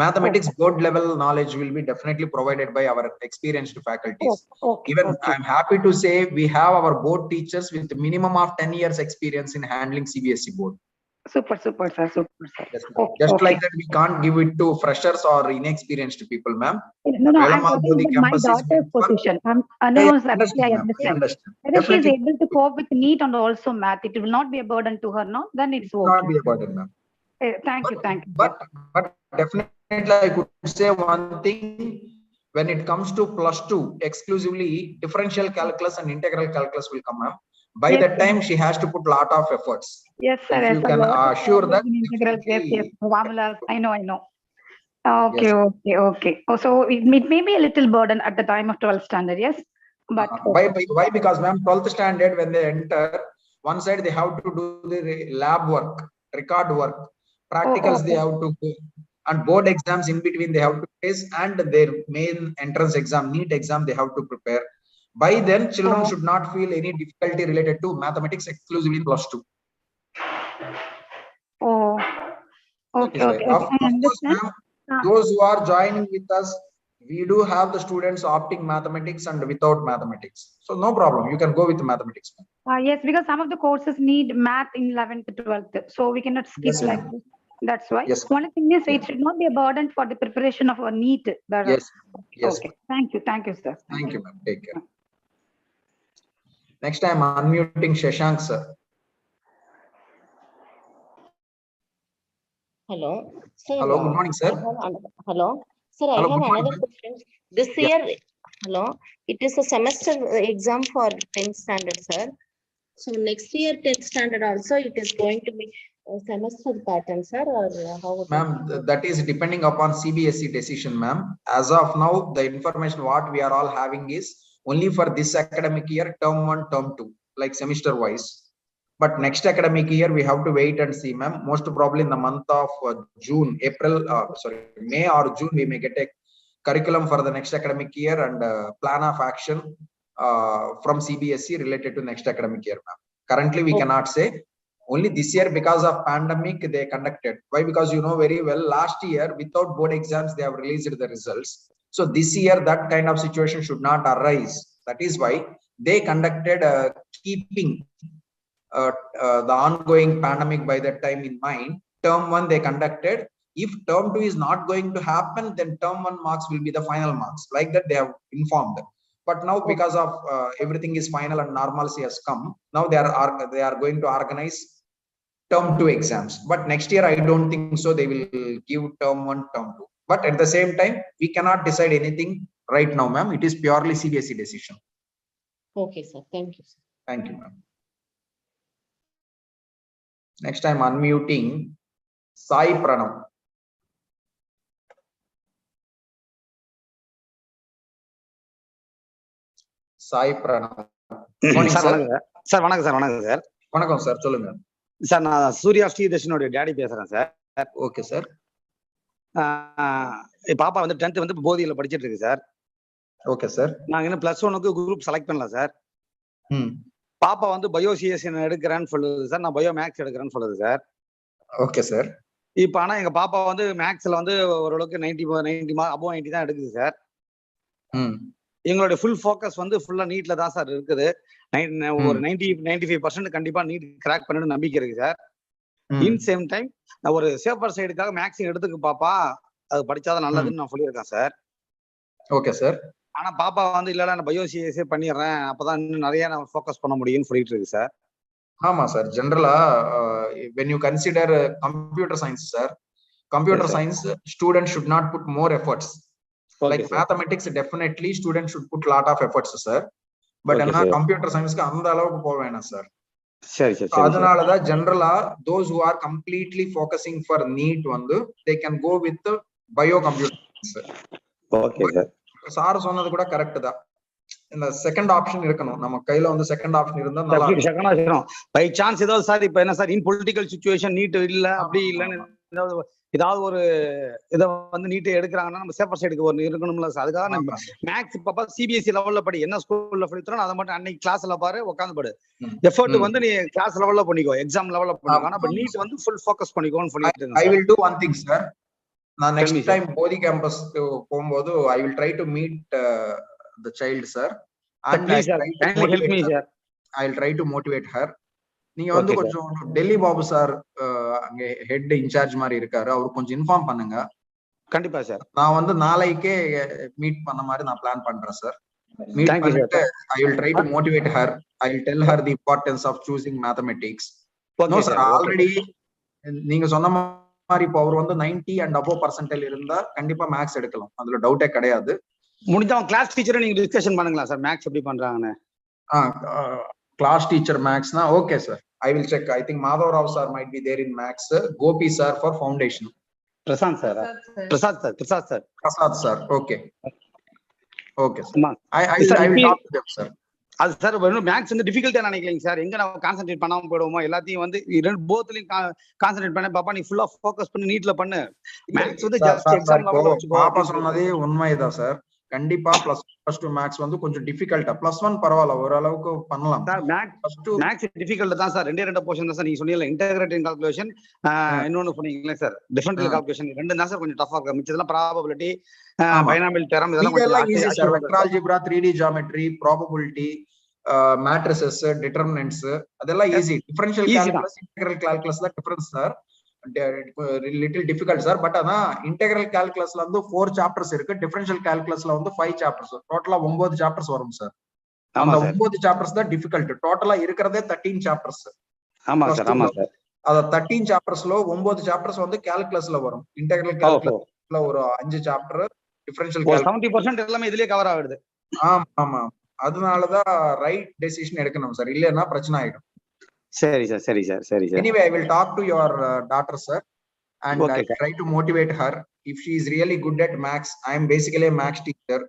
Mathematics board level knowledge will be definitely provided by our experienced faculties. Even I'm happy to say we have our board teachers with minimum of 10 years experience in handling CBSE board. Super, sir. Super, sir. Just like that, we can't give it to freshers or inexperienced people, ma'am. No, I'm talking about my daughter's position. I understand. Whether she is able to cope with NEET and also math, it will not be a burden to her, no? Then it's okay. Not be a burden, ma'am. Thank you. But definitely, I could say one thing. When it comes to +2, exclusively differential calculus and integral calculus will come, ma'am. By that time, she has to put lot of efforts. Yes, sir. If you can assure that. Yes. Formulas. I know. Okay. So it may be a little burden at the time of 12th standard, yes? But why? Because, ma'am, 12th standard, when they enter, one side they have to do the lab work, record work, practicals they have to do, and board exams in between they have to face, and their main entrance exam, NEET exam, they have to prepare. By then, children should not feel any difficulty related to mathematics exclusively in +2. Okay. Of course, ma'am, those who are joining with us, we do have the students opting mathematics and without mathematics. So no problem. You can go with mathematics. Yes, because some of the courses need math in 11th to 12th. So we cannot skip like this. That's why. Yes. One thing is, it should not be a burden for the preparation of a NEET. Yes. Okay. Thank you, sir. Thank you, ma'am. Take care. Next time, unmuting Shashank, sir. Hello. Sir, hello, good morning, sir. Hello. Sir, I have another question. This year, it is a semester exam for 10th standard, sir. So next year, 10th standard also, it is going to be a semester pattern, sir, or how? Ma'am, that is depending upon CBSE decision, ma'am. As of now, the information what we are all having is only for this academic year, term 1, term 2, like semester wise. But next academic year, we have to wait and see, ma'am. Most probably in the month of May or June, we may get a curriculum for the next academic year and plan of action from CBSE related to next academic year, ma'am. Currently, we cannot say. Only this year, because of pandemic, they conducted. Why? Because you know very well, last year, without board exams, they have released the results. So this year, that kind of situation should not arise. That is why they conducted keeping the ongoing pandemic by that time in mind. Term 1 they conducted. If term 2 is not going to happen, then term 1 marks will be the final marks. Like that they have informed. But now because of everything is final and normalcy has come, now they are going to organize term 2 exams. But next year I don't think so. They will give term 1, term 2. But at the same time, we cannot decide anything right now, ma'am. It is purely CBSE decision. Okay, sir. Thank you, sir. Thank you, ma'am. Next I'm unmuting Sai Pranav. Sai Pranav. Morning, sir. Vanakkam sir. Vanakkam sir. Solunga. Sir, நான் Surya ஸ்ரீதர்ஷனோட daddy பேசுறேன் sir. Okay sir. பாப்பா வந்து 10th வந்து போதியில படிச்சிட்டு இருக்கு sir. Okay sir. நாங்க இன்னும் +1க்கு குரூப் செலக்ட் பண்ணல சார். பாப்பா வந்து பயோ சிஎஸ் எடுக்கிறேன்னு சொல்லுது சார். நான் பயோ மேக்ஸ் எடுக்கிறேன்னு சொல்லுது சார். Okay sir. இப்போ ஆனா எங்க பாப்பா வந்து மேக்ஸ்ல வந்து ஓரளவுக்கு 90 above 90 தான் எடுக்குது சார். எங்களுடைய ஃபுல் ஃபோக்கஸ் வந்து ஃபுல்லா நீட்ல தான் சார் இருக்குது. ஒரு 95% கண்டிப்பா நீட் கிராக் பண்ணணும்னு நம்பிக்கை இருக்கு சார். இன் சேம் டைம் நான் ஒரு சேஃபர் சைடுக்காக மேக்ஸ் எடுத்துக்கு பாப்பா அது படிச்சாதான் நல்லதுன்னு நான் சொல்லியிருக்கேன் சார். Okay sir. ஆனா பாப்பா வந்து இல்ல நான் பயோ சிஎஸ்ஏ பண்ணிடுறேன், அப்பதான் இன்னும் நிறைய நான் ஃபோக்கஸ் பண்ண முடியும்னு சொல்லிட்டு இருக்கு சார். ஆமா சார். ஜெனரலா when you consider computer science, sir, computer science students should not put more efforts. Like mathematics, definitely students should put a lot of efforts, sir. But computer science ku andha alavukku povena sir. Sure, sure. Adanala da general those who are completely focusing for Neet vandu they can go with the biocomputer science. Okay sir. Sir சொன்னது கூட correct தான். இந்த second option இருக்கணும், நம்ம கையில வந்து second option இருந்தா நல்லா இருக்கும். பை சான்ஸ் ஏதாவது சார் இப்ப என்ன sir in political situation need இல்ல அப்படி இல்லன்னு ஏதாவது ஒரு இதை வந்து நீட்டை எடுக்கிறாங்கன்னா நம்ம சேஃபர் சைடுக்கு ஒரு இருக்கணும்ல சார். அதுக்காக நம்ம மேக்ஸ் இப்ப சிபிஎஸ்சி லெவல்ல படி என்ன ஸ்கூல்ல படித்தோம் அதை மட்டும் அன்னைக்கு கிளாஸ்ல பாரு உட்காந்து படு. எஃபர்ட் வந்து நீ கிளாஸ் லெவல்ல பண்ணிக்கோ, எக்ஸாம் லெவல்ல பண்ணிக்கோ. ஆனா பட் நீட் வந்து ஃபுல் ஃபோக்கஸ் பண்ணிக்கோன்னு சொல்லிட்டு I will do one thing sir. நான் நெக்ஸ்ட் டைம் போதி கேம்பஸ் போகும்போது I will try to meet the child sir and please sir kindly help me sir. I will try to motivate her. நீங்க வந்து கொஞ்சம் Delhi Babu sir அங்க head incharge மாதிரி இருக்காரு, அவர் கொஞ்சம் இன்ஃபார்ம் பண்ணுங்க. கண்டிப்பா சார். நான் வந்து நாளைக்கே மீட் பண்ண மாதிரி நான் பிளான் பண்றேன் சார். மீட் பண்ணிட்டு I will try to motivate her. I will tell her the importance of choosing mathematics. No sir, already நீங்க சொன்ன மாதிரி இப்போ அவர் வந்து 90 and above percentile இருந்தா கண்டிப்பா மேக்ஸ் எடுக்கலாம், அதுல டவுட்டே கிடையாது. முடிஞ்சவங்க கிளாஸ் டீச்சரை நீங்க டிஸ்கஷன் பண்ணுங்களா சார் மேக்ஸ் எப்படி பண்றாங்கன்னு. Class teacher max na okay sir, I will check. I think Madhav Rao sir might be there in max, Gopi sir for foundation, Prasad sir okay sir. I will talk to them sir. அது sir maths வந்து டிஃபிகல்ட்டா நினைக்கலைங்க sir, எங்க நம்ம concentrate பண்ணாம போயிடுவோமோ எல்லாத்தையும் வந்து ரெண்டு போத்லயும் concentrate பண்ண பாப்பா நீ ஃபுல்லா ஃபோக்கஸ் பண்ணி நீட்ல பண்ணு. மேக்ஸ் வந்து ஜஸ்ட் எக்ஸாம் லெவல்ல வச்சுக்கோ. பாப்பா சொன்னதே உண்மைதான் சார். கண்டிப்பா +2 மேக்ஸ் வந்து கொஞ்சம் டிஃபிகல்ட்டா, +1 பரவாயில்ல ஓரளவுக்கு பண்ணலாம் சார். மேக்ஸ் டிஃபிகல்ட் தான் சார். ரெண்டே போர்ஷன் தான் சார். நீங்க சொன்னீங்கல இன்டகிரேட்டிங் கால்குலேஷன், இன்னொன்னு சொன்னீங்களே சார் டிஃபரன்ஷியல் கால்குலேஷன், ரெண்டு தான் சார் கொஞ்சம் டஃபா இருக்கு. மிச்சதெல்லாம் ப்ராபபிலிட்டி, பைனாமியல் தியரம் இதெல்லாம் கொஞ்சம் easy sir. Vector algebra, 3D geometry, probability, matrices, determinants அதெல்லாம் easy. Differential calculus, integral calculus தான் difference sir. little difficult sir, but ana integral calculus la vandu 4 chapters irukku, differential calculus la vandu 5 chapters, total 9 chapters varum sir. அந்த 9 chapters தான் difficult, total இருக்கறதே 13 chapters. ஆமா sir. அத 13 chapters lo 9 chapters வந்து calculus la varum. Integral calculus la ஒரு 5 chapter, differential calculus 70% எல்லாமே இதுலயே cover ஆகுது. ஆமா, அதனால தான் ரைட் டெசிஷன் எடுக்கணும் சார், இல்லனா பிரச்சனை ஆயிடும். சரி sir. Anyway, I will talk to your daughter sir and I try to motivate her. If she is really good at maths, I am basically a maths teacher,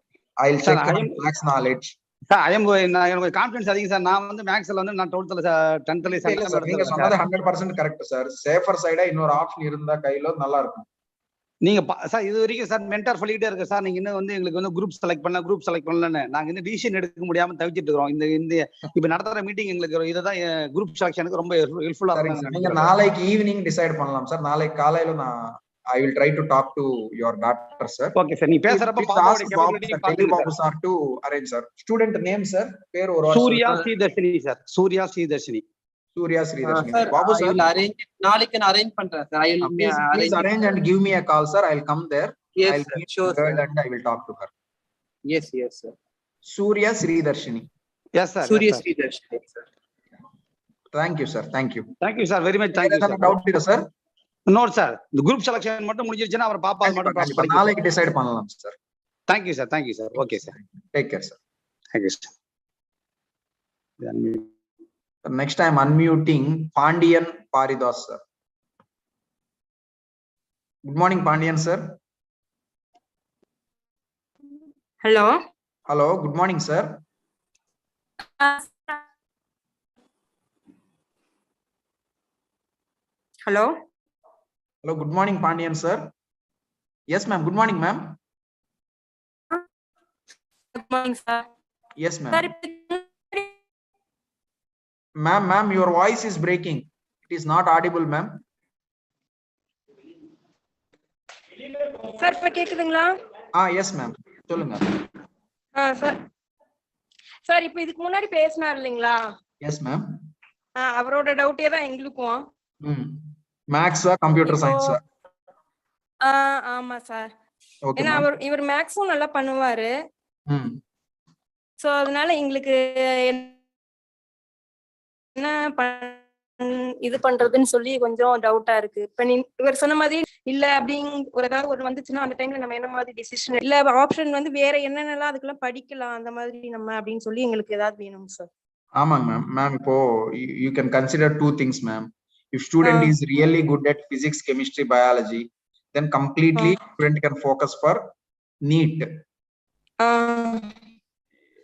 I will check her maths knowledge. Sir I am எனக்கு confidence அதிகம் sir. நான் வந்து மேத்ஸ்ல வந்து நான் 12th 10th sir நீங்க சொன்னது 100% correct sir. Safer சைடா இன்னொரு ஆப்ஷன் இருந்தா கையில நல்லா இருக்கும். நீங்க சார் இது வரைக்கும் சார் மென்டார் சொல்லிட்டே இருக்கு சார், நீங்க இன்னும் வந்து எங்களுக்கு வந்து குரூப் செலக்ட் பண்ணலன்னு நாங்க இந்த டிசிஷன் எடுக்க முடியாம தவிச்சிட்டு இருக்கோம். இந்த இப்ப நடத்துற மீட்டிங் எங்களுக்கு இதுதான் குரூப் செலக்ஷனுக்கு ரொம்ப ஹெல்ப்ஃபுல்லா இருக்கும். நீங்க நாளைக்கு ஈவினிங் டிசைட் பண்ணலாம் சார். நாளைக்கு காலையில நான் I will try to talk to your daughter sir. Okay sir, நீ பேசறப்ப பாபாவோட கேப்பபிலிட்டி பாத்து Babu sir to arrange sir. Student name sir, பேர் ஒரு சூர்யா ஸ்ரீதர்ஷினி சார். சூர்யா ஸ்ரீதர்ஷினி பாபு sir, நாளைக்கு நான் அரேஞ்ச் பண்றேன் sir. I will please arrange and give me a call sir. I will come there. Yes, I will meet sure her and I will talk to her. Yes sir. Surya Sridarshini. Yes sir. Surya Sridarshini sir. Thank you sir. Thank you sir, very much. Thank you sir. Doubt இல்ல sir? No sir, the group selection மட்டும் முடிஞ்சிருச்சுனா அவர் பாப்பா மட்டும் pass பண்ணி நாளைக்கு decide பண்ணலாம் sir. Thank you sir. Okay sir. Take care sir. Thank you sir. Next time unmuting Pandian Paridas sir. Good morning Pandian sir. Hello, good morning sir. Hello, good morning Pandian sir. Yes ma'am, good morning ma'am. good morning sir. Yes ma'am. Ma'am, your voice is breaking. It is not audible ma'am. Sir இப்ப கேக்குதுங்களா? Yes ma'am, சொல்லுங்க. Sir இப்ப இதுக்கு முன்னாடி பேசினார் இல்லீங்களா? Yes ma'am. அவரோட டவுட்டே தான் எங்களுக்கும். Maths computer science. ஆமா சார். ஏன்னா இவர் மேக்ஸும் நல்லா பண்ணுவாரு. சோ அதனால எங்களுக்கு என்ன இது பண்றதுன்னு சொல்லி கொஞ்சம் டவுட்டா இருக்கு. இப்ப இவர் சொன்ன மாதிரி இல்ல அப்படிங்க ஏதாவது ஒரு வந்துச்சுன்னா அந்த டைம்ல நம்ம என்ன மாதிரி டிசிஷன் இல்ல ஆப்ஷன் வந்து வேற என்னென்னலாம் அதுக்கெல்லாம் படிக்கலாம் அந்த மாதிரி நம்ம அப்படின்னு சொல்லி எங்களுக்கு ஏதாவது வேணும் சார். ஆமாங்க மேம். மேம் இப்போ you can consider two things ma'am. If student is really good at physics, chemistry, biology, then completely student can focus for Neet.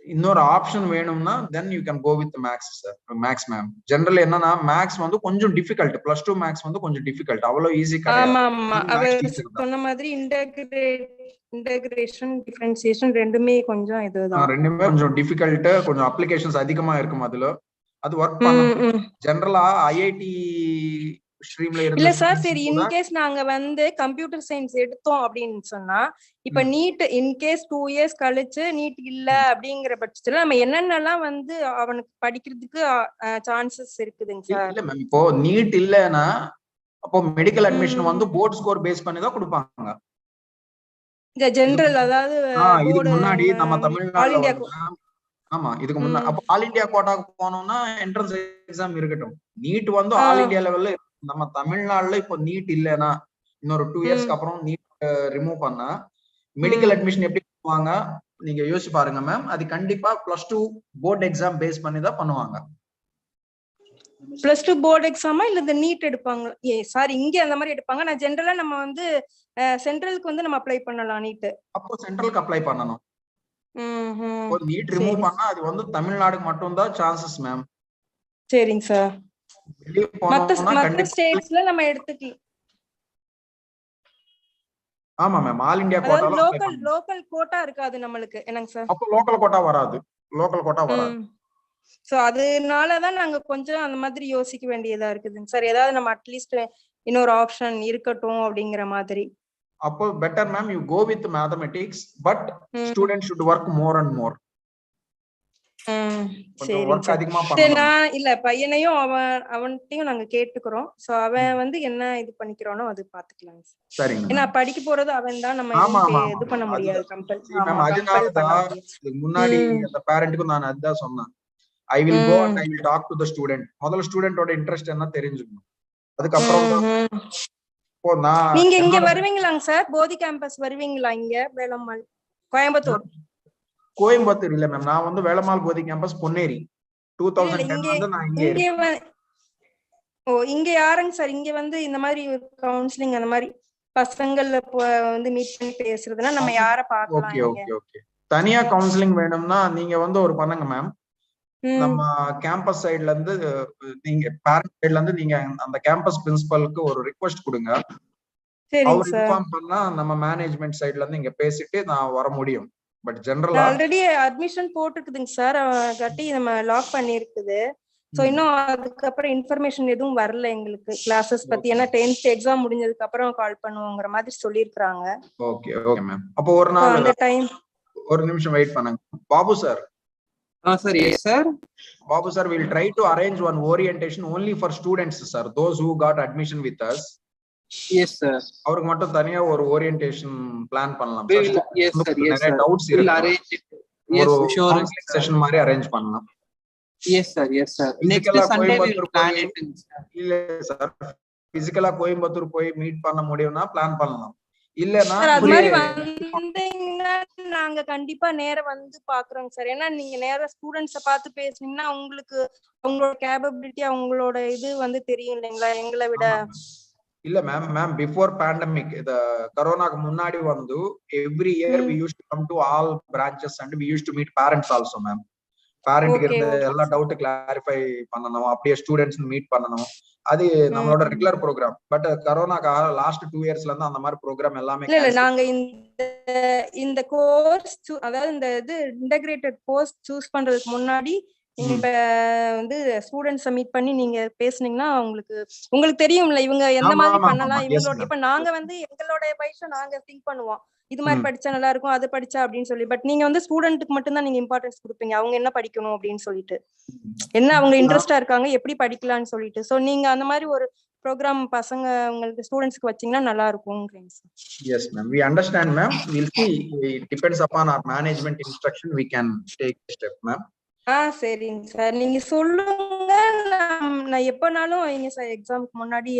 இன்னொரு ஆப்ஷன் வேணும்னா then you can go with maths sir. Maths ma'am. General என்னன்னா maths வந்து கொஞ்சம் difficult. +2 maths வந்து கொஞ்சம் difficult. அவ்வளவு easy கிடையாது. ஆமா ஆமா. அவர் சொன்ன மாதிரி இன்டகிரேஷன் டிஃபரன்ஷியேஷன் ரெண்டுமே கொஞ்சம் இதுதான். ரெண்டுமே கொஞ்சம் டிஃபிகல்ட், கொஞ்சம் அப்ளிகேஷன்ஸ் அதிகமா இருக்கும் அதுல. அது வொர்க் பண்ணணும். ஜெனரலா ஐஐடி ஸ்ட்ரீம்ல இல்ல சார், சரி இன்கேஸ் நாங்க வந்து கம்ப்யூட்டர் சயின்ஸ் எடுத்தோம் அப்படின்னு சொன்னா இப்ப நீட் இன்கேஸ் 2 இயர்ஸ் கழிச்சு நீட் இல்ல அப்படிங்கிற பட்சத்துல நம்ம என்னென்னலாம் வந்து அவனுக்கு படிக்கிறதுக்கு சான்சஸ் இருக்குதுங்க சார்? இல்ல மேம், இப்போ நீட் இல்லனா அப்போ மெடிக்கல் அட்மிஷன் வந்து போர்ட் ஸ்கோர் பேஸ் பண்ணி தான் கொடுப்பாங்க. இந்த ஜெனரல் அதாவது இதுக்கு முன்னாடி நம்ம தமிழ்நாட்டுல ஆமா இதுக்கு முன்னாடி அப்ப ஆல் இந்தியா கோட்டாக்கு போனோம்னா என்ட்ரன்ஸ் எக்ஸாம் இருக்கட்டும். நீட் வந்து ஆல் இந்தியா லெவல்ல நம்ம தமிழ்நாடுல இப்போ நீட் இல்லனா இன்னொரு 2 இயர்ஸ்க்கு அப்புறம் நீட் ரிமூவ் பண்ணா மெடிக்கல் அட்மிஷன் எப்படி பண்ணுவாங்க நீங்க யோசிச்சு பாருங்க மேம். அது கண்டிப்பா +2 போர்ட் எக்ஸாம் பேஸ் பண்ணி தான் பண்ணுவாங்க. +2 போர்ட் எக்ஸாமா இல்ல இந்த நீட் எடுப்பாங்க? சாரி இங்க அந்த மாதிரி எடுப்பாங்க. நான் ஜெனரலா நம்ம வந்து சென்ட்ரலுக்கு வந்து நம்ம அப்ளை பண்ணலாம் நீட். அப்போ சென்ட்ரலுக்கு அப்ளை பண்ணனும். ஒரு நீட் ரிமூவ் பண்ணா அது வந்து தமிழ்நாடுக்கு மட்டும் தான் சான்சஸ் மேம். சரிங்க சார். மத்த ஸ்டேட்ஸ்ல நம்ம எடுத்துக்கலாம். ஆமா மேம், ஆல் இந்தியா கோட்டால லோக்கல் கோட்டா இருக்காது நம்மளுக்கு என்னங்க சார்? அப்போ லோக்கல் கோட்டா வராது. லோக்கல் கோட்டா வராது. சோ அதனால தான் நாங்க கொஞ்சம் அந்த மாதிரி யோசிக்க வேண்டியதா இருக்குதுங்க சார். ஏதாவது நம்ம அட்லீஸ்ட் இன்னொரு ஆப்ஷன் இருக்கட்டும் அப்படிங்கிற மாதிரி. அப்போ better ma'am you go with mathematics but student should work more and more. நான் இல்ல பையனையும் அவன்கிட்டயும் நாங்க கேட்டுக்கிறோம். சோ அவன் வந்து என்ன இது பண்ணிக்கிறானோ அது பாத்துக்கலாம். சரிங்க. ஏன்னா படிக்க போறது அவன் தான், நம்ம இது பண்ண முடியாது. முன்னாடி அந்த பேரண்ட்க்கு நான் அதான் சொன்னேன். I will go and I will talk to the student. முதல்ல ஸ்டூடெண்டோட இன்ட்ரெஸ்ட் என்ன தெரிஞ்சுக்கணும். அதுக்கு அப்புறம் நீங்க இங்க வருவீங்களாங்க சார்? போதி கேம்பஸ் வருவீங்களா? இங்க வேலம்மாள் கோயம்புத்தூர்? கோயம்புத்தூர் இல்ல மேம், நான் வந்து வேலம்மாள் போதி கேம்பஸ் பொன்னேரி 2010 வந்து நான் இங்க இங்க யாருங்க சார் இங்க வந்து இந்த மாதிரி கவுன்சிலிங் அந்த மாதிரி பசங்கள வந்து மீட் பண்ணி பேசுறதுனா நம்ம யாரை பார்க்கலாம்? Okay okay okay. தனியா கவுன்சிலிங் வேணும்னா நீங்க வந்து ஒரு பண்ணுங்க மேம். நம்ம கேம்பஸ் சைடுல இருந்து நீங்க பேரண்ட் சைடுல இருந்து நீங்க அந்த கேம்பஸ் பிரின்சிபலுக்கு ஒரு ரிக்வெஸ்ட் கொடுங்க. அவர் இன்ஃபார்ம் பண்ணா நம்ம மேனேஜ்மென்ட் சைடுல இருந்து இங்க பேசிட்டு நான் வர முடியும். பட் ஜெனரலா ஆல்ரெடி அட்மிஷன் போட்டுக்குதுங்க சார். கட்டி நம்ம லாக் பண்ணி இருக்குது. சோ இன்னும் அதுக்கு அப்புறம் இன்ஃபர்மேஷன் எதுவும் வரல எங்களுக்கு கிளாसेस பத்தி. ஏன்னா 10th எக்ஸாம் முடிஞ்சதுக்கு அப்புறம் கால் பண்ணுவோங்கற மாதிரி சொல்லிருக்காங்க. Okay okay ma'am. அப்போ ஒரு நாள் அந்த டைம் ஒரு நிமிஷம் வெயிட் பண்ணுங்க. Babu sir. sir, yes sir. Babu sir, we'll try to arrange one orientation only for students sir, those who got admission with us. Yes sir. அவருக்கு மட்டும் தனியா ஒரு orientation plan பண்ணலாம் sir. Yes sir, yes sir. Doubts we'll arrange it. Yes sure session மாதிரி arrange பண்ணலாம். Yes sir, yes sir. Next Sunday we will plan it. இல்ல sir, பிசிக்கலா கோயம்புத்தூர் போய் மீட் பண்ண முடியும்னா பிளான் பண்ணலாம். இல்லனா அது மாதிரி வந்தீங்கன்னா நாங்க கண்டிப்பா நேரா வந்து பாக்குறோம் சார். ஏன்னா நீங்க நேரா ஸ்டூடண்ட்ஸ பார்த்து பேசுனீங்கன்னா உங்களுக்கு அவங்களோட கேப்பபிலிட்டி அவங்களோட இது வந்து தெரியும் இல்லைங்களா எங்களை விட. இல்ல மேம் பிஃபோர் பேண்டமிக் இந்த கொரோனாக்கு முன்னாடி வந்து every year we used to come to all branches and we used to meet parents also ma'am. பேரண்ட்க்கு இருந்த எல்லா டவுட் கிளாரிஃபை பண்ணனும், அப்படியே ஸ்டூடண்ட்ஸ் மீட் பண்ணனும். அது நம்மளோட ரெகுலர் ப்ரோகிராம். பட் கொரோனாக்காக லாஸ்ட் 2 இயர்ஸ்ல இருந்து அந்த மாதிரி ப்ரோகிராம் எல்லாமே இல்ல நாங்க இந்த கோர்ஸ் அதாவது இந்த இது இன்டகிரேட்டட் கோர்ஸ் சூஸ் பண்றதுக்கு முன்னாடி இப்ப வந்து ஸ்டூடண்ட்ஸ மீட் பண்ணி நீங்க பேசுனீங்கன்னா உங்களுக்கு தெரியும்ல இவங்க எந்த மாதிரி பண்ணலாம். இவங்களோட இப்ப நாங்க வந்து எங்களோட வயசுல நாங்க திங்க் பண்ணுவோம் இது மாதிரி படிச்சா நல்லா இருக்கும் அது படிச்சா அப்படின்னு சொல்லி. பட் நீங்க வந்து ஸ்டூடெண்ட்டுக்கு மட்டும் தான் நீங்க இம்பார்ட்டன்ஸ் கொடுப்பீங்க. அவங்க என்ன படிக்கணும் அப்படின்னு சொல்லிட்டு, என்ன அவங்க இன்ட்ரெஸ்டா இருக்காங்க, எப்படி படிக்கலாம்னு சொல்லிட்டு. சோ நீங்க அந்த மாதிரி ஒரு ப்ரோக்ராம் பசங்க உங்களுக்கு ஸ்டூடண்ட்ஸ்க்கு வச்சீங்கன்னா நல்லா இருக்கும். Yes ma'am, we understand ma'am. We'll see. It depends upon our management instruction. We can take a step ma'am. சரிங்க சார், நீங்க சொல்லுங்க. நான் எப்பனாலும் வைங்க சார், எக்ஸாமுக்கு முன்னாடி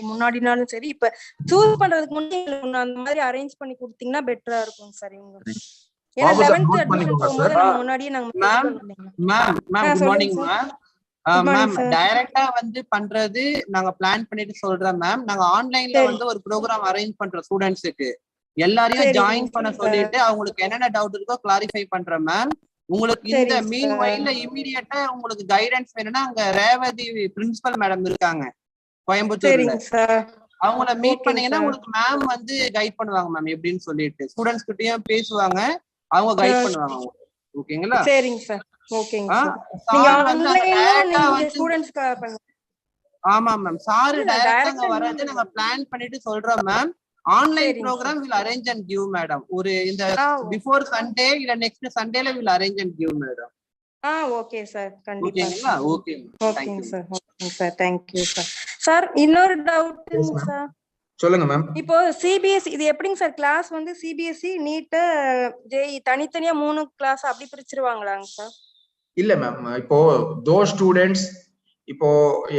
முன்னாடினாலும் சரி. இப்ப சூஸ் பண்றதுக்கு முன்னாடி அந்த மாதிரி அரேஞ்ச் பண்ணி கொடுத்தீங்கன்னா பெட்டரா இருக்கும் சார். ஏன்னா 11th அட்மிஷன் போகும்போது நம்ம முன்னாடியே ma'am good morning ma'am. Ma'am டைரக்டா வந்து பண்றது நாங்க பிளான் பண்ணிட்டு சொல்றோம் மேம். நாங்க ஆன்லைன்ல வந்து ஒரு ப்ரோக்ராம் அரேஞ்ச் பண்றோம் ஸ்டூடெண்ட்ஸுக்கு. எல்லாரையும் ஜாயின் பண்ண சொல்லிட்டு அவங்களுக்கு என்னென்ன டவுட் இருக்கோ கிளாரிஃபை பண்றோம் மேம். உங்களுக்கு இந்த மீன் வைல்ல இமிடியேட்டா உங்களுக்கு கைடன்ஸ் வேணும்னா அங்க ரேவதி பிரின்சிபல் மேடம் இருக்காங்க கோயம்புத்தூர்ல. அவங்கள மீட் பண்ணீங்கன்னா உங்களுக்கு மேம் வந்து கைட் பண்ணுவாங்க மேம் எப்படின்னு சொல்லிட்டு. ஸ்டூடெண்ட்ஸ் கிட்டயும் பேசுவாங்க, அவங்க கைட் பண்ணுவாங்க. ஓகேங்களா? சரிங்க சார். ஓகேங்க சார். நீங்க ஆன்லைன்ல நீங்க ஸ்டூடெண்ட்ஸ்க்கு பண்ணுங்க. ஆமா மேம், சார் டைரக்டா வரது நாங்க பிளான் பண்ணிட்டு சொல்றோம் ma'am. Online program will arrange and give madam. ஒரு இந்த before Sunday இல்ல next Sundayல will arrange and give madam. Okay sir, கண்டிப்பா. ஓகேங்களா? ஓகே ஓகேங்க சார். ஓகேங்க sir, thank you sir. Sir இன்னொரு டவுட்ங்க சார். சொல்லுங்க மேம். இப்போ சிபிஎஸ்இ இது எப்படிங்க சார் கிளாஸ் வந்து சிபிஎஸ்இ நீட் ஜேஇ தனித்தனியா 3 கிளாஸ் அப்படி பிரிச்சிருவாங்களாங்க சார்? இல்ல மேம், இப்போ those students இப்போ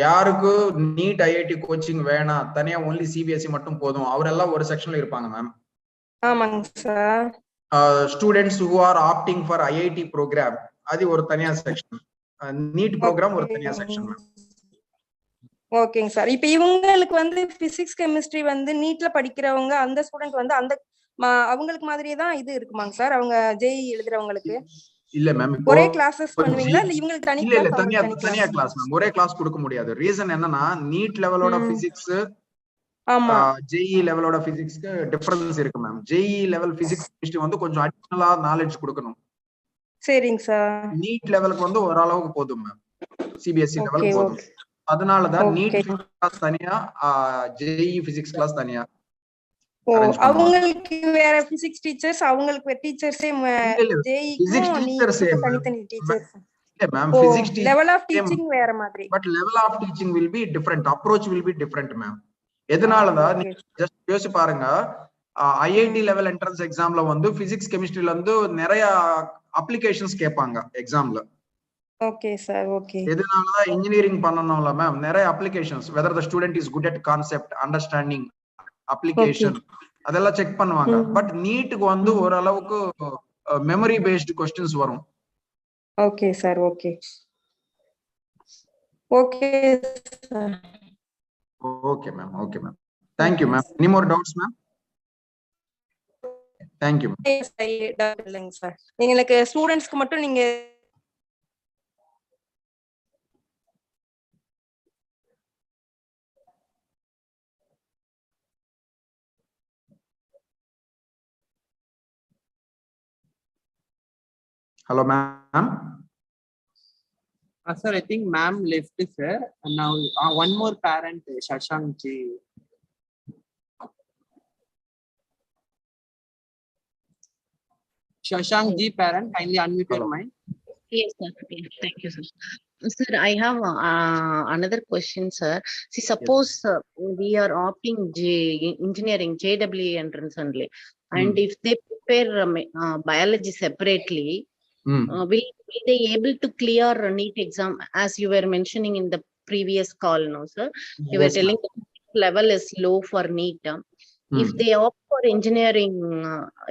யாருக்கு நீட் ஐஐடி கோச்சிங் வேணாம், தனியா ஒன்லி சிபிஎஸ்இ மட்டும் போதும், அவரெல்லாம் ஒரு செக்ஷன்ல இருப்பாங்க மேம். ஆமாங்க sir. Students who are opting for IIT program அது ஒரு தனியா செக்ஷன், நீட் ப்ரோக்ராம் ஒரு தனியா செக்ஷன் மேம். ஓகேங்க சார். இப்போ இவங்களுக்கு வந்து பிசிக்ஸ் கெமிஸ்ட்ரி வந்து நீட்ல படிக்கிறவங்க அந்த ஸ்டூடெண்ட் வந்து அந்த அவங்களுக்கு மாதிரியே தான் இது இருக்குமாங்க சார் அவங்க ஜேஇ எழுதுறவங்களுக்கு? இல்ல மேம், ஒரே கிளாसेस பண்ணுவீங்களா இல்ல இவங்களுக்கு தனி கிளாஸ்? இல்ல தனியா கிளாஸ் மேம். ஒரே கிளாஸ் கொடுக்க முடியாது. ரீசன் என்னன்னா நீட் லெவலோட பிசிக்ஸ் ஜேஇ லெவலோட பிசிக்ஸ்க்கு டிஃபரன்ஸ் இருக்கு ma'am. JEE level physics chemistry வந்து கொஞ்சம் அடிஷனலா நாலேஜ் கொடுக்கணும். சரிங்க சார். நீட் லெவலுக்கு வந்து ஓரளவுக்கு போதும் மேம், சிபிஎஸ்இ லெவல் போதும். அதனாலதான் நீட் கிளாஸ் தனியா, ஜேஇ பிசிக்ஸ் கிளாஸ் தனியா. அவங்களுக்கு வேற பிசிக்ஸ் டீச்சர்ஸ், அவங்களுக்கு டீச்சர்ஸே ஜேஇக்கும் நீட்க்கும் தனித்தனி டீச்சர்ஸ். இல்ல ma'am, physics teacher level of teaching வேற மாதிரி. But level of teaching will be different, approach will be different ma'am. எதனாலதான் நீங்க ஜஸ்ட் யோசிச்சு பாருங்க, ஐஐடி லெவல் என்ட்ரன்ஸ் எக்ஸாம்ல வந்து பிசிக்ஸ் கெமிஸ்ட்ரியில வந்து நிறைய அப்ளிகேஷன்ஸ் கேட்பாங்க எக்ஸாம்ல. Okay sir. ஓகே. எதனாலதான் இன்ஜினியரிங் பண்ணணும்ல மேம், நிறைய applications, whether the student is good at concept understanding application அதெல்லாம் செக் பண்ணுவாங்க. பட் நீட்டுக்கு வந்து ஓரளவுக்கு மெமரி பேஸ்டு क्वेश्चंस வரும். Okay sir. Okay okay sir. Okay ma'am. Okay ma'am, thank you ma'am. Any more doubts ma'am? Thank you ma'am. இல்லைங்க sir, எங்களுக்கு ஸ்டூடெண்ட்ஸ்க்கு மட்டும் நீங்க Hello ma'am. Sir, I think ma'am left sir. And now one more parent, Shashank ji. Shashank ji parent, kindly unmute your mic. Yes sir. Thank you sir. Sir, I have another question sir. See, suppose we are opting engineering JEE entrance only, and if they prepare biology separately, will they able to clear NEET exam, as you were mentioning in the previous call? No sir, you were telling the level is low for NEET. If they opt for engineering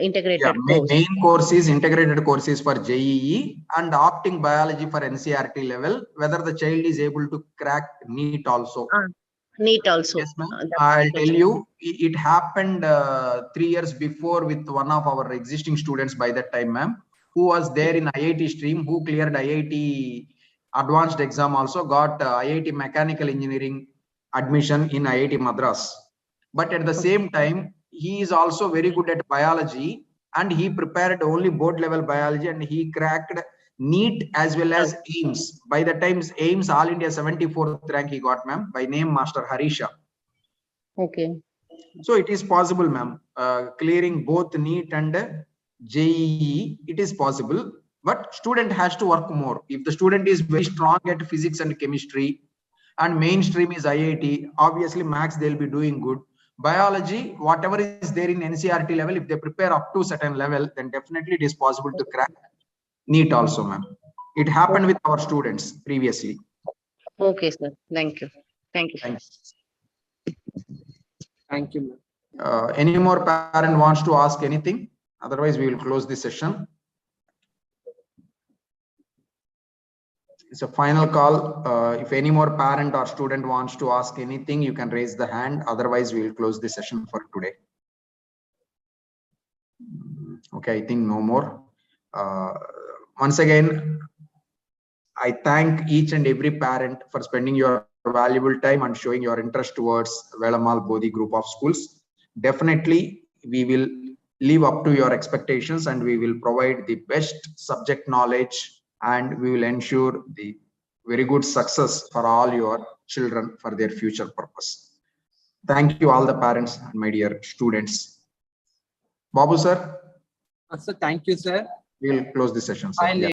integrated course, main course is integrated courses for JEE and opting biology for NCERT level, whether the child is able to crack NEET also. NEET also. Yes ma'am. I'll tell you, it happened 3 years before with one of our existing students by that time ma'am, who was there in IIT stream, who cleared IIT advanced exam, also got IIT mechanical engineering admission in IIT Madras. But at the same time, he is also very good at biology, and he prepared only board level biology, and he cracked NEET as well as AIMS. By the times AIMS All India 74th rank he got ma'am, by name Master Harisha. Okay. So it is possible ma'am, clearing both NEET and JEE, it is possible, but student has to work more. If the student is very strong at physics and chemistry and mainstream is IIT, obviously maths they'll be doing good. Biology, whatever is there in NCERT level, if they prepare up to certain level, then definitely it is possible to crack NEET also ma'am. It happened with our students previously. Okay, sir. Thank you. Thank you. Thank you. Any more parent wants to ask anything? Otherwise, we will close this session. It's a final call. If any more parent or student wants to ask anything, you can raise the hand. Otherwise, we will close the session for today. Okay, I think no more. Once again, I thank each and every parent for spending your valuable time and showing your interest towards Velamal Bodhi group of schools. Definitely, we will live up to your expectations and we will provide the best subject knowledge and we will ensure the very good success for all your children for their future purpose. Thank you all the parents and my dear students. Babu sir. Sir, thank you, sir. We will close the session, sir.